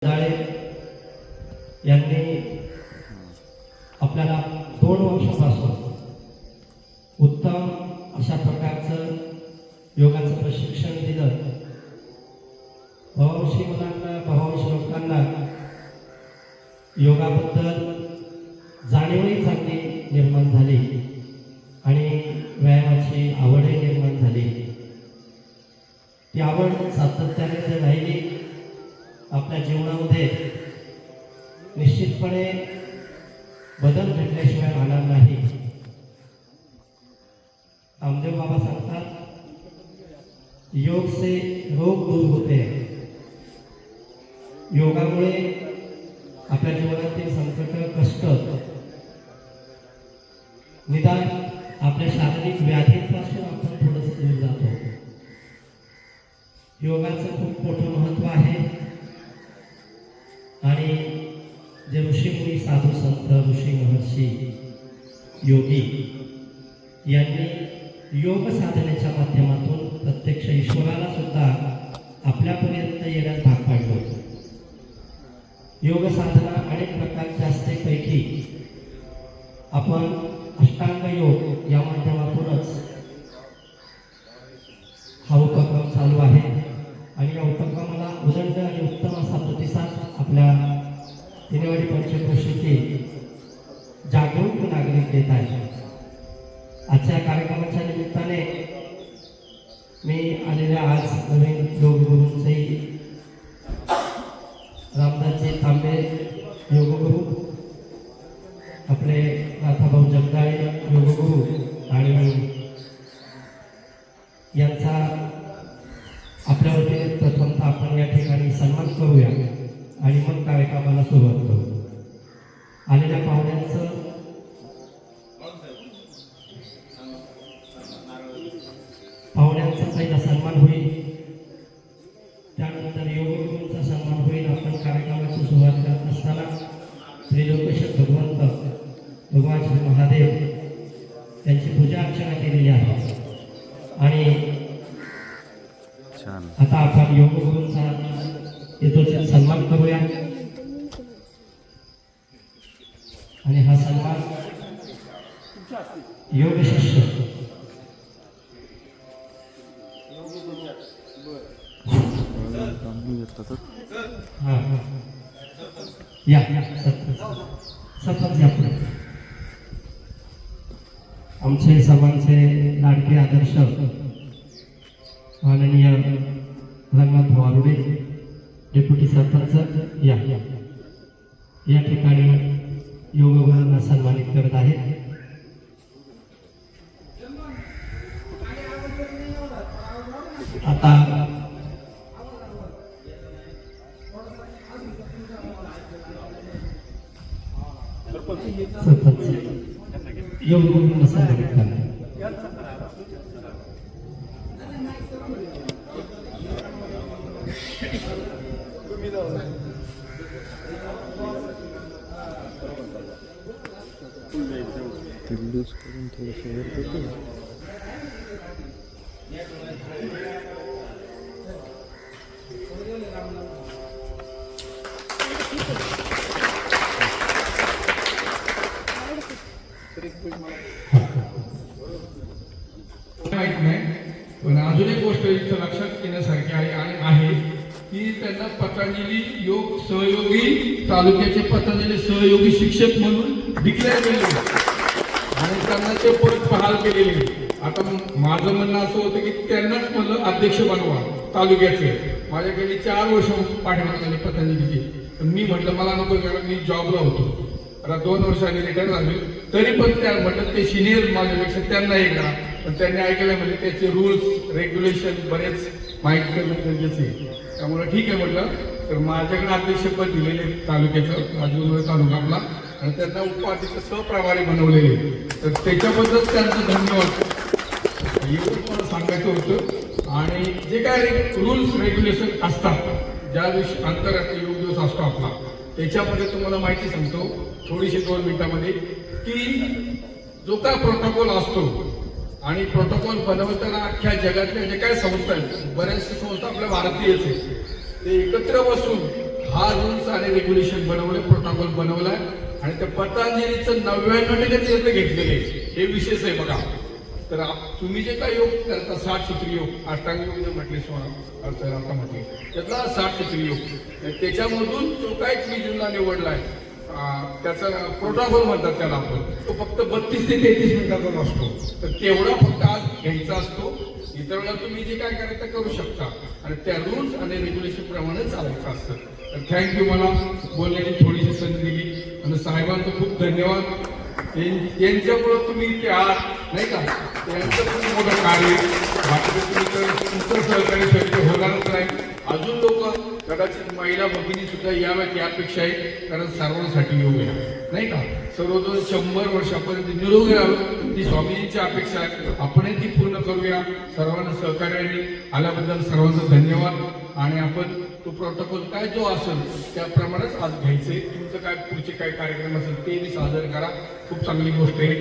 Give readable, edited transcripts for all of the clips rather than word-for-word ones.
जाळे यांनी आपल्याला 2 वर्षापासून उत्तम अशा प्रकारचं योगाचं प्रशिक्षण दिलं। भावांशी मुलांना, भावांशी लोकांना योगाबद्दल जाणीवही चांगली निर्माण झाली आणि व्यायामाची आवडही निर्माण झाली। ती आवड सातत्याने जर राहिली आपल्या जीवनामध्ये निश्चितपणे बदल घडल्याशिवाय राहणार नाही। रामदेव बाबा सांगतात, योग से रोग दूर होते हैं। योगामुळे आपल्या जीवनातील संकट, कष्ट, निदान आपल्या शारीरिक व्याधींपासून आपण थोडंसं दूर जातो। योगाचं खूप मोठं महत्त्व आहे आणि जे ऋषीमुनी, साधू संत, ऋषी, महर्षी, योगी यांनी योग साधनेच्या माध्यमातून प्रत्यक्ष ईश्वराला सुद्धा आपल्यापर्यंत येण्यास भाग पाडलं होतं। योग साधना अनेक प्रकारच्या असते, पैकी आपण अष्टांग योग या माध्यमातूनच हा उपक्रम चालू आहे आणि या उपक्रमाला उदंड आणि उत्तम असा प्रतिसाद आपल्या तिनेवाडी पंचक्रोशीतील जागरूक नागरिक देत आहेत। आजच्या कार्यक्रमाच्या निमित्ताने मी आलेल्या आज नवीन योग गुरूंचे रामदासजी तांबे योगगुरू, आपले राधाभाऊ जगदाळे योगगुरू आणि यांचा आपल्या वतीने प्रथमतः आपण या ठिकाणी सन्मान करूया आणि मग कार्यक्रमाला सुरुवात करू। आलेल्या पाहुण्यांचा पहिला सन्मान होईल, त्यानंतर योगगुरूंचा सन्मान होईल। आपण कार्यक्रमाची सुरुवात करत असताना त्रिलोकेश्वर भगवंत भगवान श्री महादेव यांची पूजा अर्चना केलेली आहे आणि आता आपण योगगुरूंचा यथोचित सन्मान करूया आणि हा सन्मान योग शिष्य या आमचे सर्वांचे लाडके आदर्श माननीय रंगनाथ वारुडे डेप्युटी सरपंच या ठिकाणी योगगुरूंना सन्मानित करत आहेत। आता सरपंच योगगुरूंना सन्मानित करतात। करून थोडं शेअर करतो। माहित नाही, पण अजून एक गोष्ट इथं लक्षात घेण्यासारखी आहे की त्यांना पतंजली योग सहयोगी, तालुक्याचे पतंजली सहयोगी शिक्षक म्हणून डिक्लेअर केले आणि त्यांना ते परत बहाल केलेले। आता माझं म्हणणं असं होतं की त्यांनाच म्हणलं अध्यक्ष बनवा तालुक्याचे। माझ्याकडे 4 वर्ष पाठीमागे पतंजलीची, पण मी म्हटलं मला नको, कारण मी जॉबला होतो। आता 2 वर्षांनी रिटायर झाले, तरी पण त्या म्हटलं ते सिनियर माझ्यापेक्षा, त्यांना हे करा, पण त्यांनी ऐकलं म्हणजे त्याचे रूल्स रेग्युलेशन बरेच माहिती करणं गरजेचं आहे। त्यामुळे ठीक आहे म्हटलं, तर माझ्याकडे अध्यक्षपद दिलेले तालुक्याचं, अजून तालुका आपला, आणि त्यांना उपाध्यक्ष सहप्रभारी बनवलेले, तर त्याच्याबद्दल त्यांचं धन्यवाद एवढंच मला सांगायचं होतं। आणि जे काय रूल्स रेग्युलेशन असतात, ज्या दिवशी आंतरराष्ट्रीय योग दिवस असतो आपला, त्याच्यामध्ये तुम्हाला माहिती सांगतो थोडीशी 2 मिनिटांमध्ये, की जो काय प्रोटोकॉल असतो आणि प्रोटोकॉल बनवताना अख्ख्या जगातल्या जे काय संस्था आहेत, बऱ्याचशा संस्था आपल्या भारतीयच आहेत, ते एकत्र बसून हा रूल्स आणि रेग्युलेशन बनवलं, प्रोटोकॉल बनवलाय आणि त्या पतंजलीचं 99% तीर्थ घेतलेले हे विशेष आहे बघा. तर तुम्ही जे काही योग करता 60 सूत्री योग, अष्टांग योग जे म्हटले आता म्हटले त्यातला 60 सूत्री योग, त्याच्यामधून जो काही तुम्ही जीवना निवडलाय त्याचा प्रोटोकॉल म्हणतात त्याला आपण, तो फक्त 32 ते 33 मिनिटाचा असतो. तर तेवढा फक्त आज घ्यायचा असतो. इतर वेळेला तुम्ही जे काय करायचं करू शकता आणि त्या रूल्स आणि रेग्युलेशन प्रमाणे चालायचं असतं. तर थँक्यू, मला बोलण्याची थोडीशी संधी दिली आणि साहेबांचं खूप धन्यवाद. यांच्यामुळं तुम्ही इथे आहात नाही का, त्यांचं खूप मोठं कार्य. बाकी तुम्ही तर तुमचं सहकार्य शक्य होणारच नाही. अजून लोक कदाचित महिला भगिनी सुद्धा याव्यात यापेक्षा आहे, कारण सर्वांसाठी योग आहे नाही का. सर्वजण 100 वर्षापर्यंत निरोगी राहावं ती स्वामींची अपेक्षा आहे. आपणही ती पूर्ण करूया. सर्वांना सहकार्याने आल्याबद्दल सर्वांचा धन्यवाद. आणि आपण तो प्रोटोकॉल काय जो असेल त्याप्रमाणेच आज घ्यायचे. तुमचं काय पुढचे काय कार्यक्रम असेल ते बी सादर करा. खूप चांगली गोष्ट आहे.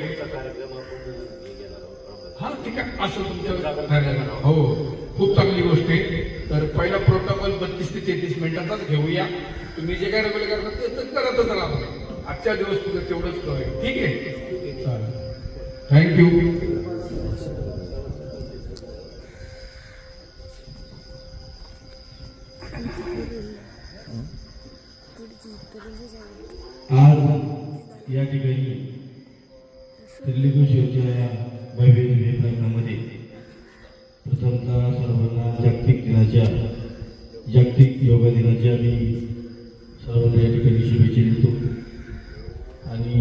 हा ठीक आहे, असं तुमचं हो, खूप चांगली गोष्ट आहे. तर पहिला प्रोटोकॉल 32 ते 33 मिनिटाचाच घेऊया. तुम्ही जे काय रेग्युलर करता ते तर करतच राहा. आजच्या दिवस तुझं तेवढंच करूया. ठीक आहे, चालेल. थँक्यू. आज या ठिकाणी त्रिलिंगेश्वरच्या या भव्य दिव्य प्रयत्नामध्ये प्रथमतः सर्वांना जागतिक योगा दिनाच्या मी सर्वांना या ठिकाणी शुभेच्छा देतो. आणि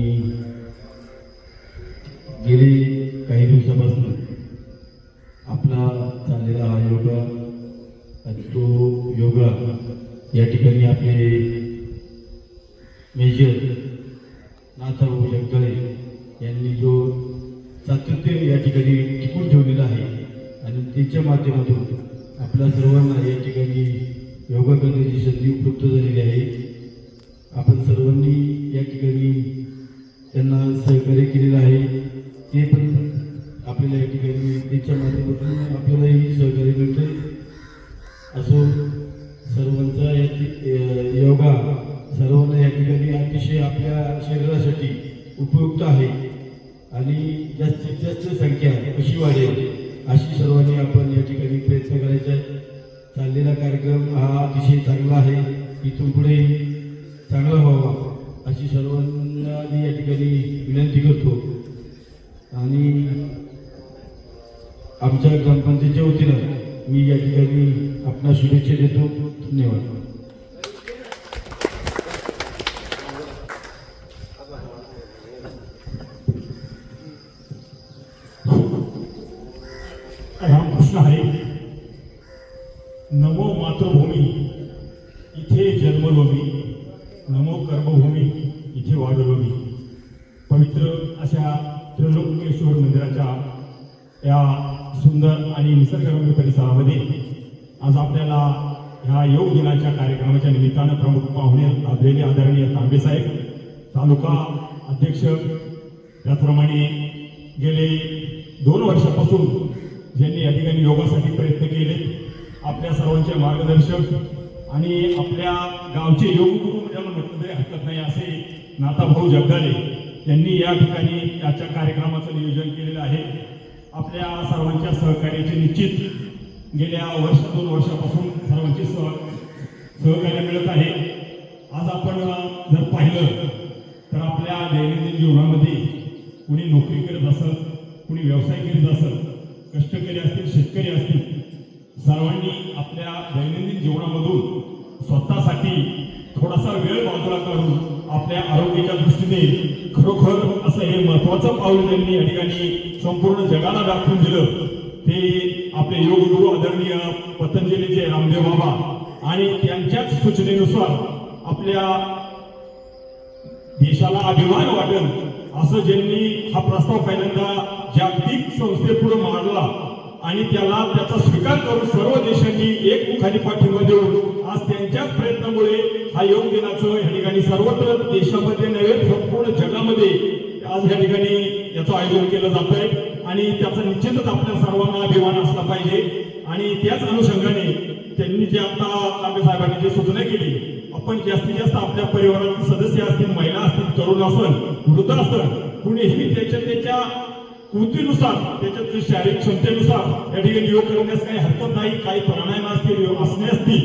गेले काही दिवसापासून आपला चाललेला हा योगा, तो योगा या ठिकाणी आपले मेजर नाथाभाऊ जगदाळे यांनी जो सातत्य या ठिकाणी टिकून ठेवलेला आहे आणि त्याच्या माध्यमातून आपल्या सर्वांना या ठिकाणी योगा करण्याची संधी उपलब्ध झालेली आहे. आपण सर्वांनी या ठिकाणी त्यांना सहकार्य केलेलं आहे. ते पण आपल्याला या ठिकाणी त्याच्या माध्यमातून आपल्यालाही सहकार्य मिळतंय. असो, सर्वांचा योगा सर्वांना या ठिकाणी अतिशय आपल्या शरीरासाठी उपयुक्त आहे आणि जास्तीत जास्त संख्या कशी वाढेल अशी सर्वांनी आपण या ठिकाणी प्रयत्न करायचा आहे. चाललेला कार्यक्रम हा अतिशय चांगला आहे. इथून पुढे चांगला व्हावा अशी सर्वांना मी या ठिकाणी विनंती करतो. आणि आमच्या ग्रामपंचायतीच्या वतीनं मी या ठिकाणी आपणा शुभेच्छा देतो. धन्यवाद. रामकृष्ण हरी. नमो मातृभूमी इथे जन्मलो मी, नमो कर्मभूमी इथे वाढलो मी. पवित्र अशा त्रिलोकेश्वर मंदिराच्या या सुंदर आणि निसर्गरम्य परिसरामध्ये आज आपल्याला ह्या योग दिनाच्या कार्यक्रमाच्या निमित्तानं प्रमुख पाहुणे लाभलेले आदरणीय तांबे साहेब, तालुका अध्यक्ष, त्याचप्रमाणे गेले 2 वर्षापासून ज्यांनी या ठिकाणी योगासाठी प्रयत्न केले, आपल्या सर्वांचे मार्गदर्शक आणि आपल्या गावचे योगगुरू ज्यांना म्हटलं तरी हरकत नाही असे नाथाभाऊ जगदाळे यांनी या ठिकाणी याच्या कार्यक्रमाचं नियोजन केलेलं आहे. आपल्या सर्वांच्या सहकार्याचे निश्चित गेल्या 2 वर्षापासून सर्वांचे सहकार्य मिळत आहे. आज आपण जर पाहिलं तर आपल्या दैनंदिन जीवनामध्ये कुणी नोकरी करत असेल, कुणी व्यवसाय करीत असेल, कष्टकरी असतील, शेतकरी असतील, सर्वांनी आपल्या दैनंदिन जीवनामधून स्वतःसाठी थोडासा वेळ बाजूला काढून आपल्या आरोग्याच्या दृष्टीने खरोखर असं हे महत्वाचं पाऊल त्यांनी या ठिकाणी संपूर्ण जगाला दाखवून दिलं. ते आपले योगगुरू आदरणीय पतंजलीचे रामदेव बाबा आणि त्यांच्याच सूचनेनुसार आपल्या देशाला अभिमान वाटेल असं ज्यांनी हा प्रस्ताव पहिल्यांदा जागतिक संस्थेपुढे मांडला आणि त्याचा स्वीकार करून सर्व देशांनी एकमुखाने पाठिंबा देऊन आज त्यांच्याच प्रयत्नामुळे हा योग दिनाचं या ठिकाणी सर्वत्र देशामध्ये नव्हे संपूर्ण जगामध्ये आज या ठिकाणी याचं आयोजन केलं जात आहे आणि त्याचा निश्चितच आपल्या सर्वांना अभिमान असला पाहिजे. आणि त्याच अनुषंगाने त्यांनी जे आता तांबे साहेबांनी जी सूचना केली, आपण जास्तीत जास्त आपल्या परिवारातील सदस्य असतील, महिला असतील, तरुण असेल, वृद्ध असेल, कुणीही त्याच्या कृतीनुसार, त्याच्या शारीरिक क्षमतेनुसार या ठिकाणी योग करण्यास काही हरकत नाही. काही प्राणायाम असतील, योग असणे असतील,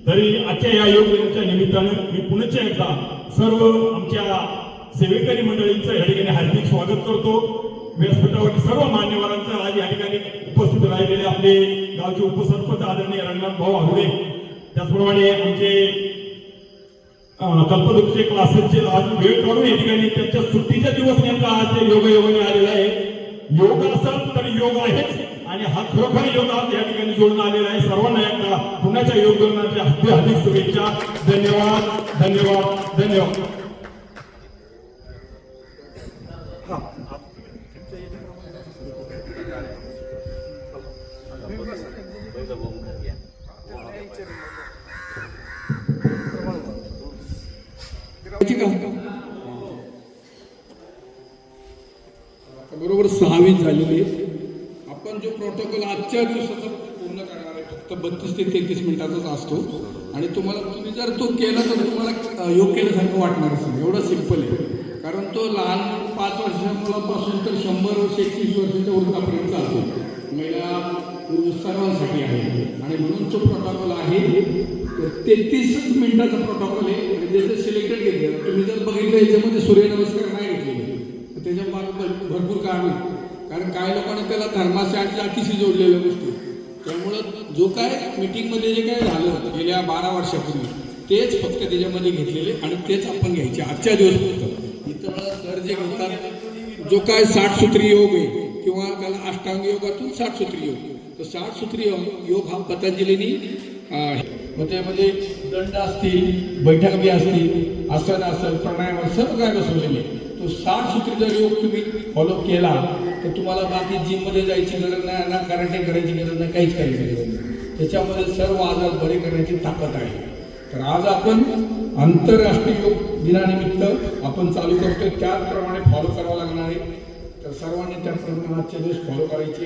तरी आजच्या या योग दिनाच्या निमित्तानं मी पुन्हा एकदा सर्व आमच्या सेवेकरी मंडळींचं या ठिकाणी हार्दिक स्वागत करतो. व्यासपीठावरती सर्व मान्यवरांचं आज या ठिकाणी उपस्थित राहिलेले आपले गावचे उपसरपंच आदरणीय रंगनाथ भाऊ आहुडे, त्याचप्रमाणे आमचे कल्पवृक्षचे क्लासेसचे आज वेळ काढून या ठिकाणी त्यांच्या सुट्टीचा दिवस नेमका आज योगायोगाने आलेला आहे. योग असेल तर योग आहेच आणि हा खरोखर योग आज या ठिकाणी जोडून आलेला आहे. सर्वांना एकदा पुण्याच्या योग दिनाच्या हार्दिक शुभेच्छा. धन्यवाद, धन्यवाद, धन्यवाद. बरोबर 6वी झालेली आहे. आपण जो प्रोटोकॉल आजच्या दिवसाचा पूर्ण करणार आहे फक्त 32 ते 33 मिनिटाचाच असतो आणि तुम्ही जर तो केला तर तुम्हाला योग केल्यासारखं वाटणार असेल. एवढं सिंपल आहे. कारण तो लहान 5 वर्षाच्या मुलापासून तर 100 वर्ष 21 वर्षाच्या वृद्धापर्यंत चालतो. महिला पुरुष सर्वांसाठी आहे आणि म्हणून तो प्रोटोकॉल आहे. 33 मिनिटाचा प्रोटोकॉल आहे आणि त्याचं सिलेक्टेड घेतलं. तुम्ही जर बघितलं याच्यामध्ये सूर्यनमस्कार नाही घेतलेले, त्याच्या भरपूर कारण आहे. कारण काही लोकांनी त्याला धर्माच्या अतिशय जोडलेल्या गोष्टी, त्यामुळं जो काय मीटिंगमध्ये जे काय झालं गेल्या 12 वर्षापूर्वी तेच फक्त त्याच्यामध्ये घेतलेले आणि तेच आपण घ्यायचे आजच्या दिवस फक्त. इथं सर जे घेतात जो काय 60 सूत्री योग आहे किंवा त्याला अष्टांग योगातून 60 सूत्री योग, तर 60 सूत्री योग हा पतंजलीनी मग त्यामध्ये दंड असतील, बैठकी असतील, आसन असेल, प्राणायाम सर्व काय बसवलेले. तो 60 सूत्रीचा योग तुम्ही फॉलो केला तर तुम्हाला बाकी जिममध्ये जायची गरज नाही, ना कराटे करायची गरज नाही, काहीच काही गरज नाही. त्याच्यामध्ये सर्व आजार बरे करण्याची ताकद आहे. तर आज आपण आंतरराष्ट्रीय योग दिनानिमित्त आपण चालू करतोय, त्याचप्रमाणे फॉलो करावं लागणार आहे. तर सर्वांनी त्याप्रमाणे आजच्या दिवस फॉलो करायचे,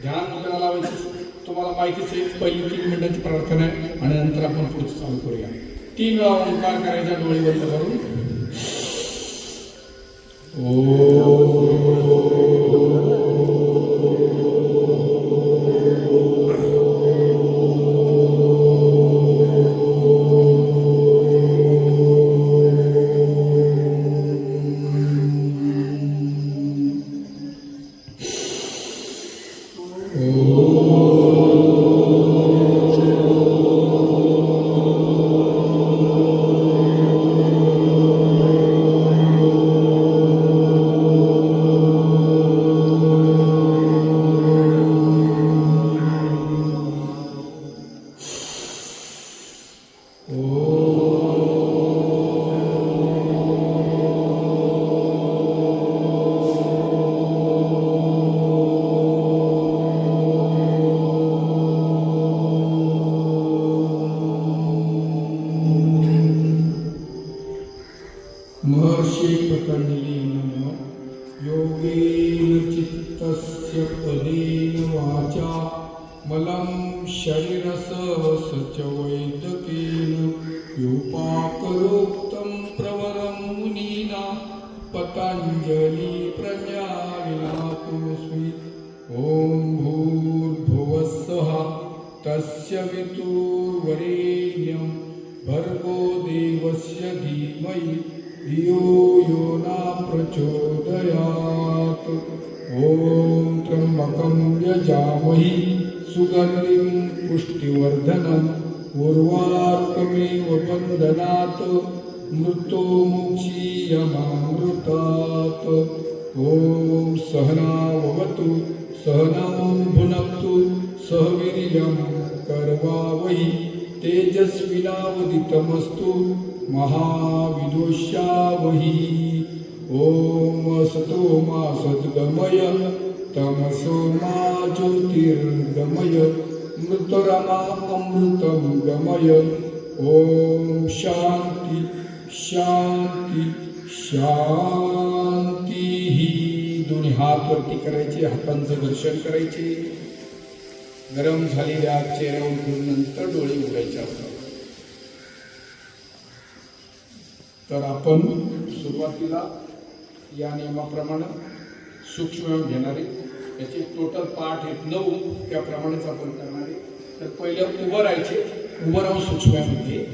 ध्यान मुद्रा लावायची. तुम्हाला माहितीच आहे, पहिली 3 मिनिटाची प्रार्थना आहे आणि नंतर आपण पुढचं चालू करूया. 3 वेळा ओंकार करायचा डोळे बंद करून. महर्षि पतंजलि नमो. योगेन चित्तस्य पदेन वाचा मलं शरीरस्य सच वैद्यकेन योपाकरोक्तं प्रवरं मुनीना पतंजलि प्रज्ञाविनातोऽस्मि. ॐ भूर्भुवस्सुः तस्य वितुर्वरेण्यं भर्गो देवस्य धीमहि धियो यो न प्रचोदयात्. ॐ त्र्यम्बकं यजामहि सुगन्धिं पुष्टिवर्धनम् उर्वारुकमेव बन्धनात् मृत्युमुक्षीयमामृतात्. ॐ सहनाववतु सहनौ भुनक्तु सह वीर्यं करवावहै तेजस्विनावदितमस्तु महाविदुष्यावहि. ॐ असतो मा सद्गमय तमसो मा ज्योतिर्गमय मृतरमा अमृतं गमय. ॐ शांती शांती शांती. दोन्ही हात वरती करायचे, हातांचं दर्शन करायचे. गरम झालेल्या चेहऱ्यावर नंतर डोळे उघडायचे असतात. तर आपण सुरुवातीला या नियमाप्रमाणे सूक्ष्म घेणारे याचे टोटल पाठ आहेत 9, त्याप्रमाणेच आपण करणारे. तर पहिलं उभं राहायचे, उभं राहून सूक्ष्ममध्ये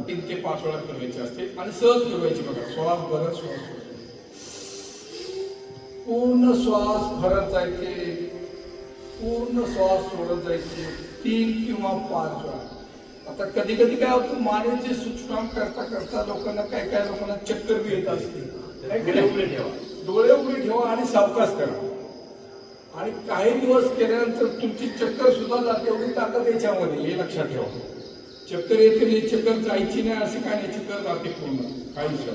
तीन ते 5 वेळा फिरवायचे असते आणि सहज फिरवायचे बघा. श्वास भरत श्वास पूर्ण श्वास भरत जायचे, पूर्ण श्वास सोडत जायचे 3 किंवा 5 वेळा. आता कधी कधी काय होतं, मानेचे सूक्ष्म करता करता लोकांना काय लोकांना चक्कर बी येत असते. डोळे उघडे ठेवा आणि सावकाश करा. आणि काही दिवस केल्यानंतर तुमची चक्कर सुद्धा जाते, एवढी ताकद याच्यामध्ये, हे लक्षात ठेवा. चक्कर येते नाही, चक्कर जायची नाही असं काय नाही, चक्कर जाते पूर्ण. काही विषय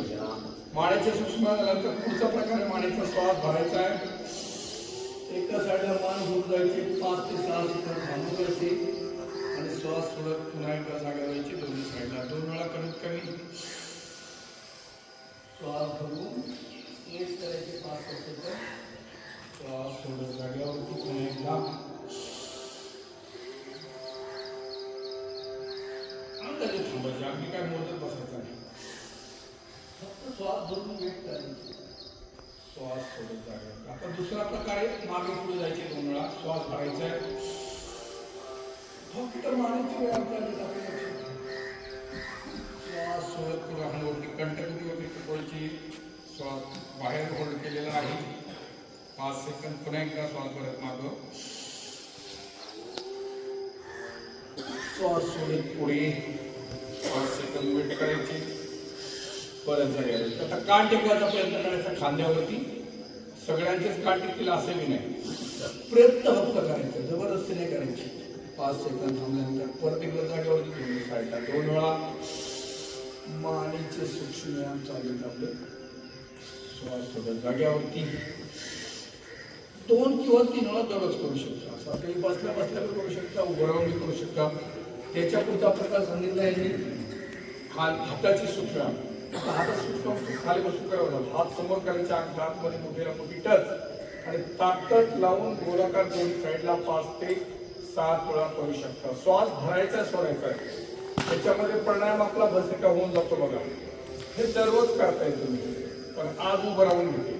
मानेचे सूक्ष्म झाल्यानंतर पुढचा प्रकार मानेचा श्वास भरायचा आहे. एका साईडला मान होऊन जायचे, 5 ते 6 सेकंद थांबून जायचे आणि श्वास सोडत पुन्हा एकदा जागा व्हायची. दोन्ही साईडला 2 वेळा कमीत कमी श्वास भरून एक करायचे 5 सेकंद. श्वास सोडत जागेवरती पुन्हा एकदा थांबायचे. अगदी काय मोजत बसायचं नाही, फक्त श्वास भरून वेट करायची, श्वास सोडत जागेवर. आता दुसरा प्रकार आहे, मागे पुढे जायचे 2 वेळा. श्वास भरायचा आहे, फक्त मानेची व्यायाम करायची. श्वास सोडत पुढे हातावरती कंटकवरती पकडची. श्वास बाहेर होल्ड केलेला आहे 5 सेकंद. पुन्हा एकदा श्वास भरत मागं, श्वास सोडत पुढे 5 सेकंद वेट करायचे, परत जायचे. आता कान टेकवायचा प्रयत्न करायचा खांद्यावरती. सगळ्यांचेच कान टेकतील असे बी नाही, प्रयत्न फक्त करायचा, जबरदस्ती नाही करायची. 5 सेकंद थांबल्यानंतर परत एकदा जागेवरती दोन्ही साईडला 2 वेळा मानेचे सूक्ष्म व्यायाम चालू आहेत आपले. श्वास सोडत जागेवरती 2 किंवा 3 वेळा दररोज करू शकता. असं काही बसल्या बसल्या करू शकता, उभं राहून करू शकता. त्याच्या पुढचा प्रकार सांगितला आहे हाताची सूक्ष्म. हातात सूक्ष्म खाली बसून करावं लागतं. हात समोर करायचे, हातमध्ये मोठेला मोठी टच आणि ताकद लावून गोलाकार दोन्ही साईडला 5 ते 7 वेळा करू शकता. श्वास भरायचा सोडायचा आहे. त्याच्यामध्ये प्राणायाम आपला भस्त्रिका होऊन जातो बघा. हे दररोज करताय तुम्ही, पण आज उभं राहून घेते.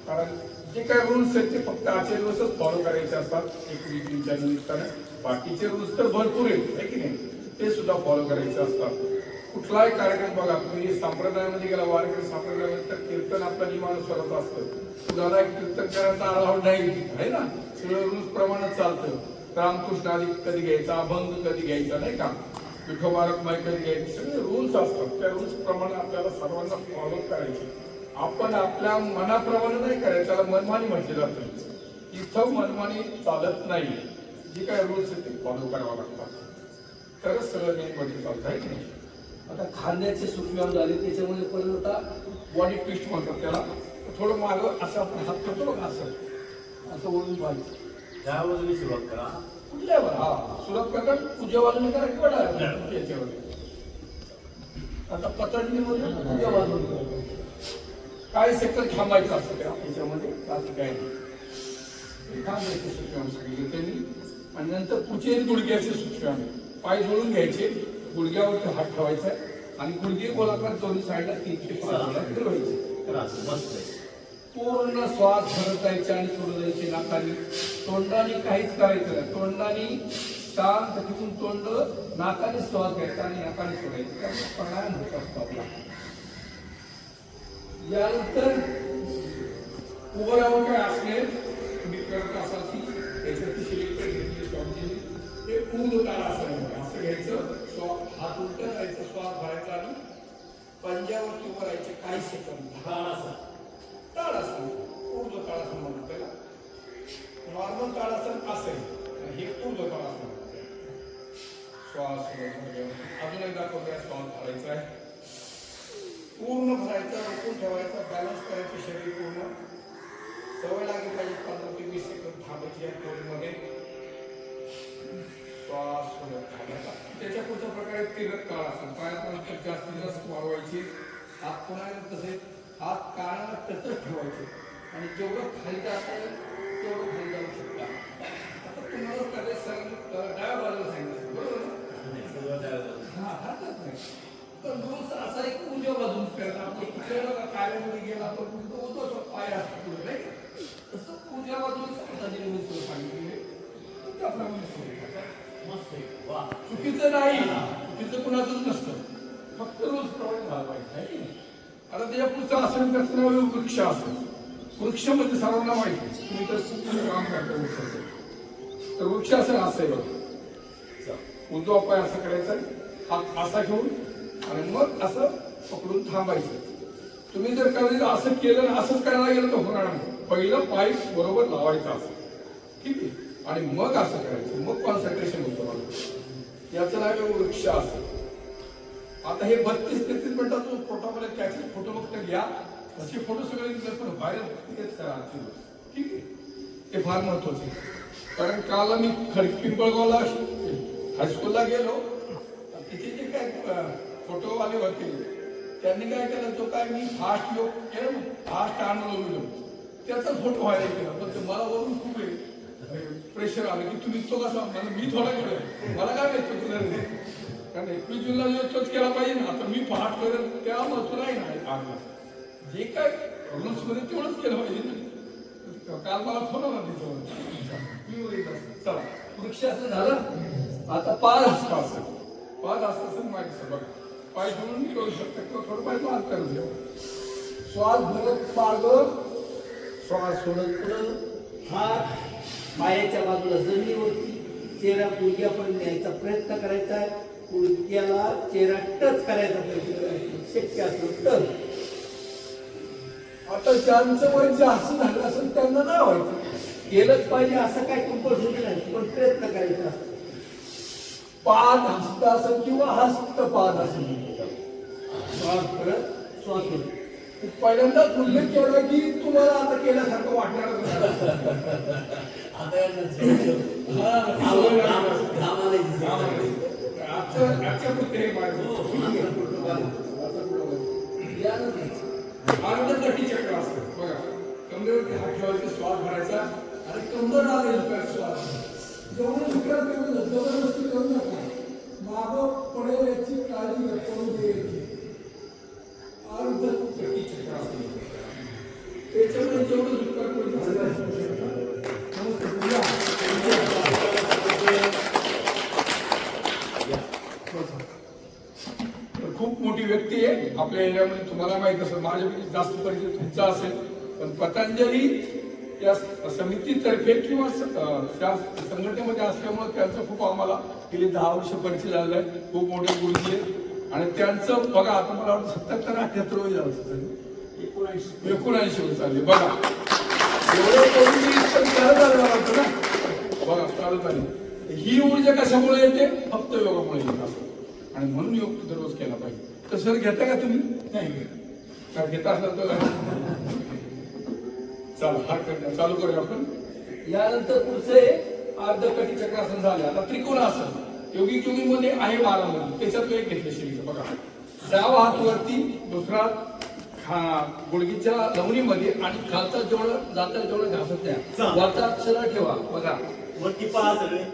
कारण जे काय रूल्स आहेत ते फक्त आजचे दिवसच फॉलो करायचे असतात. 1 दिनच्या निमित्ताने बाकीचे रूल्स तर भरपूर आहेत, आहे की नाही, ते सुद्धा फॉलो करायचे असतात. कुठलाही कार्यक्रम बघा, तुम्ही संप्रदायामध्ये गेला, वारकरी संप्रदायामध्ये, तर कीर्तन आपल्या नियमानुसारच असतं. तुम्हाला एक कीर्तन करायचा अलाउड नाही आहे ना, सगळं रूल्स प्रमाणे चालतं. रामकृष्ण आधी कधी घ्यायचा, अभंग कधी घ्यायचा, नाही का, विठोबारक माय कधी घ्यायचे, सगळे रूल्स असतात. त्या रूल्स प्रमाणे आपल्याला सर्वांना फॉलो करायचे. आपण आपल्या मनाप्रमाणे नाही करायचं, त्याला मनमानी म्हटले जातं. इथं मनमानी चालत नाही. जे काय रूल्स आहेत ते फॉलो करावं लागतात, तरच सगळं नियममध्ये चालतं, आहे की नाही. आता खांद्याचे सूक्ष्म झाले, त्याच्यामध्ये परत आता बॉडी ट्विस्ट म्हणतात त्याला. थोडं मागं असं आपण हात करतो बघा, असं असं ओढून पाहिजे. त्या बाजूने सुरुवात करा. कुठल्या सुरुवात करतात, उजव्या बाजूने करा किंवा याच्यावर. आता पतंजलीमध्ये उजव्या बाजूने काही सेकंद थांबायचं असतं त्याच्यामध्ये, बाकी काय नाही. खांद्याचे सूक्ष्म सांगितले त्यांनी. आणि नंतर पुढचे गुडघ्याचे सूक्ष्म, पाय जोडून घ्यायचे, गुडघ्यावरती हात ठेवायचा आणि गुडघे गोलाकार दोन्ही साईडला 3 ते 5 वेळा फिरवायचे. पूर्ण श्वास भरत जायचे आणि सोडून जायचे नाकाने. तोंडाने काहीच करायचं नाही. तोंडाने शांत तिथून तोंड, नाकाने श्वास घ्यायचा आणि नाकाने सोडायचं. त्यामुळे प्राणायाम होत असतो आपला. यानंतर उभं राहून काय असणे तुम्ही करत असाल की त्याच्यात सिलेक्ट घेतली स्वामीजीने, ते पूर्ण तालासन आहे. असं घ्यायचं, हात उलट करायचं, श्वास भरायचा आणि पंजावरती उभं राहायचे काही सेकंद. ताडासन, ऊर्ध्व ताडासन म्हणतात त्याला. नॉर्मल ताडासन असं आहे आणि हे ऊर्ध्व ताडासन. श्वास अजून एकदा करूया. श्वास घालायचा आहे, पूर्ण भरायचा, रोखून ठेवायचा, बॅलन्स करायचं शरीर पूर्ण. सवय लागली पाहिजे 15 ते 20 सेकंद थांबायची या टोनमध्ये. श्वास घालायचा. त्याच्या पुढच्या प्रकारे तिरक ताडासन. पायात जास्तीत जास्त वाढवायची. हात पुन्हा तसे हात कानाला टचच ठेवायचे आणि जेवढं खाली जाता येईल तेवढं खाली जाऊ शकता. आता तुम्हाला करायचं डाव्या बाजूला सांगितलं बरोबर ना? हा हातच नाही. पण रूल्स असा एक उजव्या बाजून करता. आपण कुठल्या बघा कार्यामध्ये गेला तर उजवा पाय असतो पुढे नाही का? तसं उजव्या बाजूने स्वतःची रूल्स सांगितलेले त्याप्रमाणे मस्त आहे. वा. चुकीचं नाही, चुकीचं कुणाचंच नसतं, फक्त रूल्स प्रमाणे झालं पाहिजे. आता त्याच्या पुढचं आसन कसं नाव आहे? वृक्ष आसन. वृक्ष म्हणजे सर्वांना माहिती, तुम्ही तर खूप काम करता वृक्षाचं. तर वृक्ष आसन असं आहे बघा. उजवा पाय असं करायचा, हात असा घेऊन आणि मग असं पकडून थांबायचं. तुम्ही जर कधी असं केलं ना, असंच करायला गेलं तर होणार नाही. पहिलं पाय बरोबर लावायचं असं, ठीक आहे, आणि मग असं करायचं, मग कॉन्सन्ट्रेशन होतं मला. याचं नाव आहे वृक्ष आसन. आता हे 32-33 मिनिटात फोटोमध्ये त्याचे फोटो फक्त घ्या. असे फोटो सगळे पण व्हायरल करा, ठीक आहे. ते फार महत्वाचे आहे. कारण काल मी पिंपळगावला हायस्कूलला गेलो, तिथे जे काय फोटोवाले होते त्यांनी काय केलं, तो काय मी फास्ट योग केलं ना, फास्ट अनुलोम त्याचा फोटो व्हायरल केला. पण मला वरून खूप प्रेशर आलं की तुम्ही तो कसा, मी थोडा केलं, मला काय माहिती तुला. कारण 21 जूनला जो तोच केला पाहिजे ना. आता मी पहाट करत त्या महत्व नाही ना. जे काय रूल्स मध्ये तेवढंच केलं पाहिजे ना. काल मला फोन आला तिथं. चला वृक्ष असं झालं. आता पाच असतं, पाच असतं माहिती बघा. पाय धरून करू शकता किंवा थोडं पाय मार करू द्या. श्वास भरत माग, श्वास सोडत पुढं, हात पायाच्या बाजूला जमिनीवरती, चेहरा गुडघ्यापर्यंत न्यायचा प्रयत्न करायचा आहे. गुडघ्याला चेहरा टच करायचा प्रयत्न करायचा, शक्य असेल तर. आता ज्यांचं वय जास्त झालं असेल त्यांना नाही व्हायचं, केलंच पाहिजे असं काय कंपल्सरी नाही, पण प्रयत्न करायचा. पाद हस्त असेल किंवा हस्तपाद असेल. श्वास परत, श्वास सोडत. पहिल्यांदाच उल्लेख केला की तुम्हाला आता केल्यासारखं वाटणार आता यांना झोप. घामाला दिसतं. आजच्या पुढे हे पाहिजे. अर्धकटी चक्र असतं बघा. कमरेवरती हात ठेवायचा, श्वास भरायचा आणि कंबर आले श्वास. जेवढं शुक्र तेवढं जबरदस्ती करू नका. मागं पडेल याची काळजी करून द्यायची. अर्धकटी चक्र असतं त्याच्यामध्ये जेवढं शुक्र खूप मोठी व्यक्ती आहे आपल्या एरियामध्ये. तुम्हाला माहित असेल, माझ्यापेक्षा जास्त परिचय तुमचा असेल, पण पतंजली या समितीतर्फे किंवा त्या संघटनेमध्ये असल्यामुळे त्यांचं खूप आम्हाला गेली 10 वर्ष परिचय झालेला आहे. खूप मोठे गुरुजी आहेत आणि त्यांचं बघा आता मला वाटतं 77-78 वय झालं, 79 वर्ष चालले बघा. एवढं करून मी झालं वाटतं ना बघा, चालत आली. ही ऊर्जा कशामुळे येते? फक्त योगामुळे येते. आणि म्हणून योग दररोज केला पाहिजे. तर सर घेता का तुम्ही? नाही काय घेता असाल तर चालू हात करण्या चालू करूया आपण. यानंतर पुढचे अर्धकटी चक्रासन झाले. आता त्रिकोणासन. योगिक मध्ये आहे 12 मध्ये, त्याच्यात एक घेतलं शरीर बघा. डावा हात वरती, दुसरा गुडघीच्या लवणीमध्ये आणि खालचा जेवढं जाता जेवढं घासत द्या. वरचा सरळ ठेवा बघा. वरती पहा सगळे.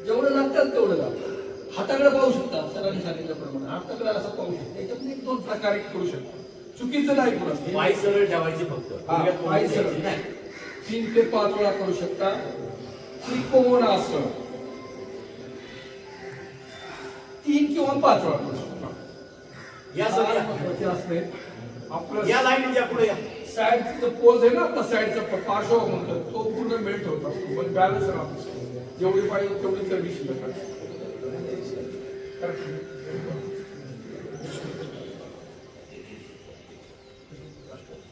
जेवढं लागतात तेवढं लागतं. हाताकडे पाहू शकता, सरांनी सांगितल्याप्रमाणे हाताकडे असं पाहू शकता. त्याच्यातून 2 प्रकारे करू शकता, चुकीचं नाही करू. पाय सरळ ठेवायचे फक्त. पाय सरळ नाही. 3 ते 5 वेळा करू शकता. त्रिकोणासन 3 किंवा 5 वेळा करू शकता. या सगळ्या महत्त्वाचे असते आपलं. या लाईनीच्या पुढे या. साईडचा पोज आहे ना, आपला साईडचा पार्श्व म्हणतात, तो पूर्ण मेल्ट होत असतो, पण बॅलन्स राहतो. जेवढी पाहिजे तेवढी चरबी शिल्लक राहते.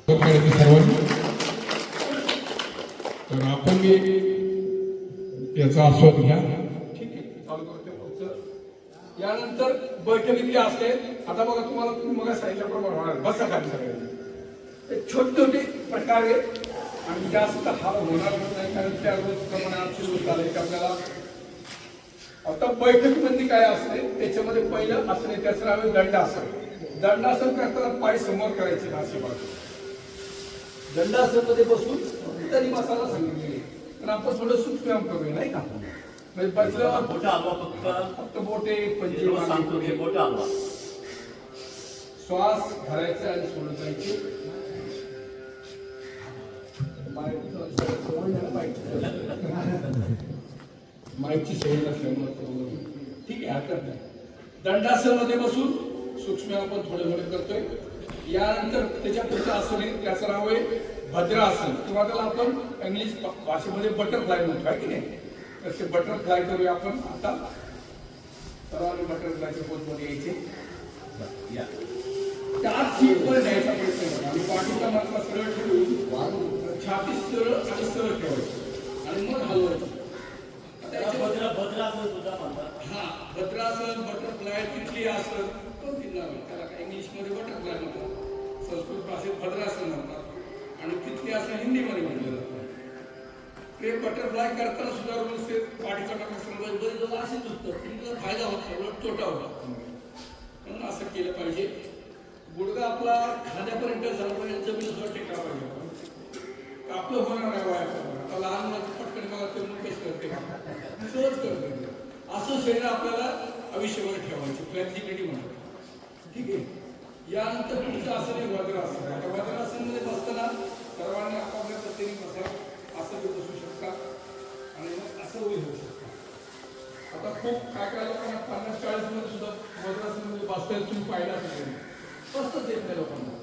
करायचं सर्वांनी. तर आपण मी याचा आस्वाद घ्या. ठीक आहे, चालू करते पुढचं. यानंतर बैठकीतली असते. आता बघा तुम्हाला तुम्ही मग सांगितल्याप्रमाणे होणार. बसा खाली सगळ्यांनी. छोटे छोटे प्रकार आहेत आणि जास्त हा होणार नाही, कारण त्या रोज प्रमाणे आमची रोज चालायची आपल्याला. आता बैठकीमध्ये काय असते त्याच्यामध्ये पहिलं असणे त्याचं नाव आहे दंडासन. दंडासन करताना पाय समोर करायचे अशी बाजू. दंडासन मध्ये बसून तरी बसायला सांगितले, पण आपण थोडं सूक्ष्म करूया नाही का. म्हणजे बसल्यावर मोठा हलवा फक्त फक्त बोटे पंजे जेव्हा सांगतो ते मोठा हलवा. श्वास घालायचा आणि सोडून जायचे. माईकची सवय नसल्यामुळे ठीक आहे, हरकत नाही. दंडासन मध्ये बसून सूक्ष्म आपण थोडे थोडे करतोय. यानंतर त्याच्या पुढचं आसन आहे, त्याचं नाव आहे भद्रासन किंवा त्याला आपण इंग्लिश भाषेमध्ये बटरफ्लाय म्हणतो आहे की नाही. तर ते बटरफ्लाय करूया आपण आता. सर्वांनी बटरफ्लायच्या पोजमध्ये यायचे. या. 4 सीटवर द्यायचा प्रयत्न करा आणि पाठीचा मात्रा सरळ ठेवून छाती सरळ आणि सरळ ठेवायची आणि मग हलवायची. भद्रासन सुद्धा म्हणतात. हा, भद्रासन, बटरफ्लाय, तिथली आसन कोणती नाव आहे त्याला. काय इंग्लिशमध्ये बटरफ्लाय म्हणतात, संस्कृत भाषेत भद्रासन म्हणतात आणि तिथली आसन हिंदीमध्ये म्हटलं जातं. ते बटरफ्लाय करताना सुद्धा रोज ते पाठीचा टाका समजा बरेच लोक असेच होतं, तुमचा फायदा होता उलट तोटा होता. म्हणून असं केलं पाहिजे. गुडघा आपला खाण्यापर्यंत झाल्यापर्यंत जमिनीवर टेकला पाहिजे. आपलं होणार नाही वयाचं. आता लहान मुलाचं पटकन बघा ते मुकेश करते सहज करते. असं शरीर आपल्याला आयुष्यभर ठेवायचे, फ्लेक्झिबिलिटी म्हणतात. ठीक आहे. यानंतर पुढचं आसन आहे वज्रासन. आता वज्रासनमध्ये बसताना सर्वांनी आपापल्या पद्धतीने बसा. असं बी बसू शकता आणि मग असं होऊ शकता. आता खूप काय काय लोकांना 50-40 मध्ये सुद्धा वज्रासनमध्ये बसतायत, तुम्ही पाहिला असेल. बसतच येत नाही लोकांना,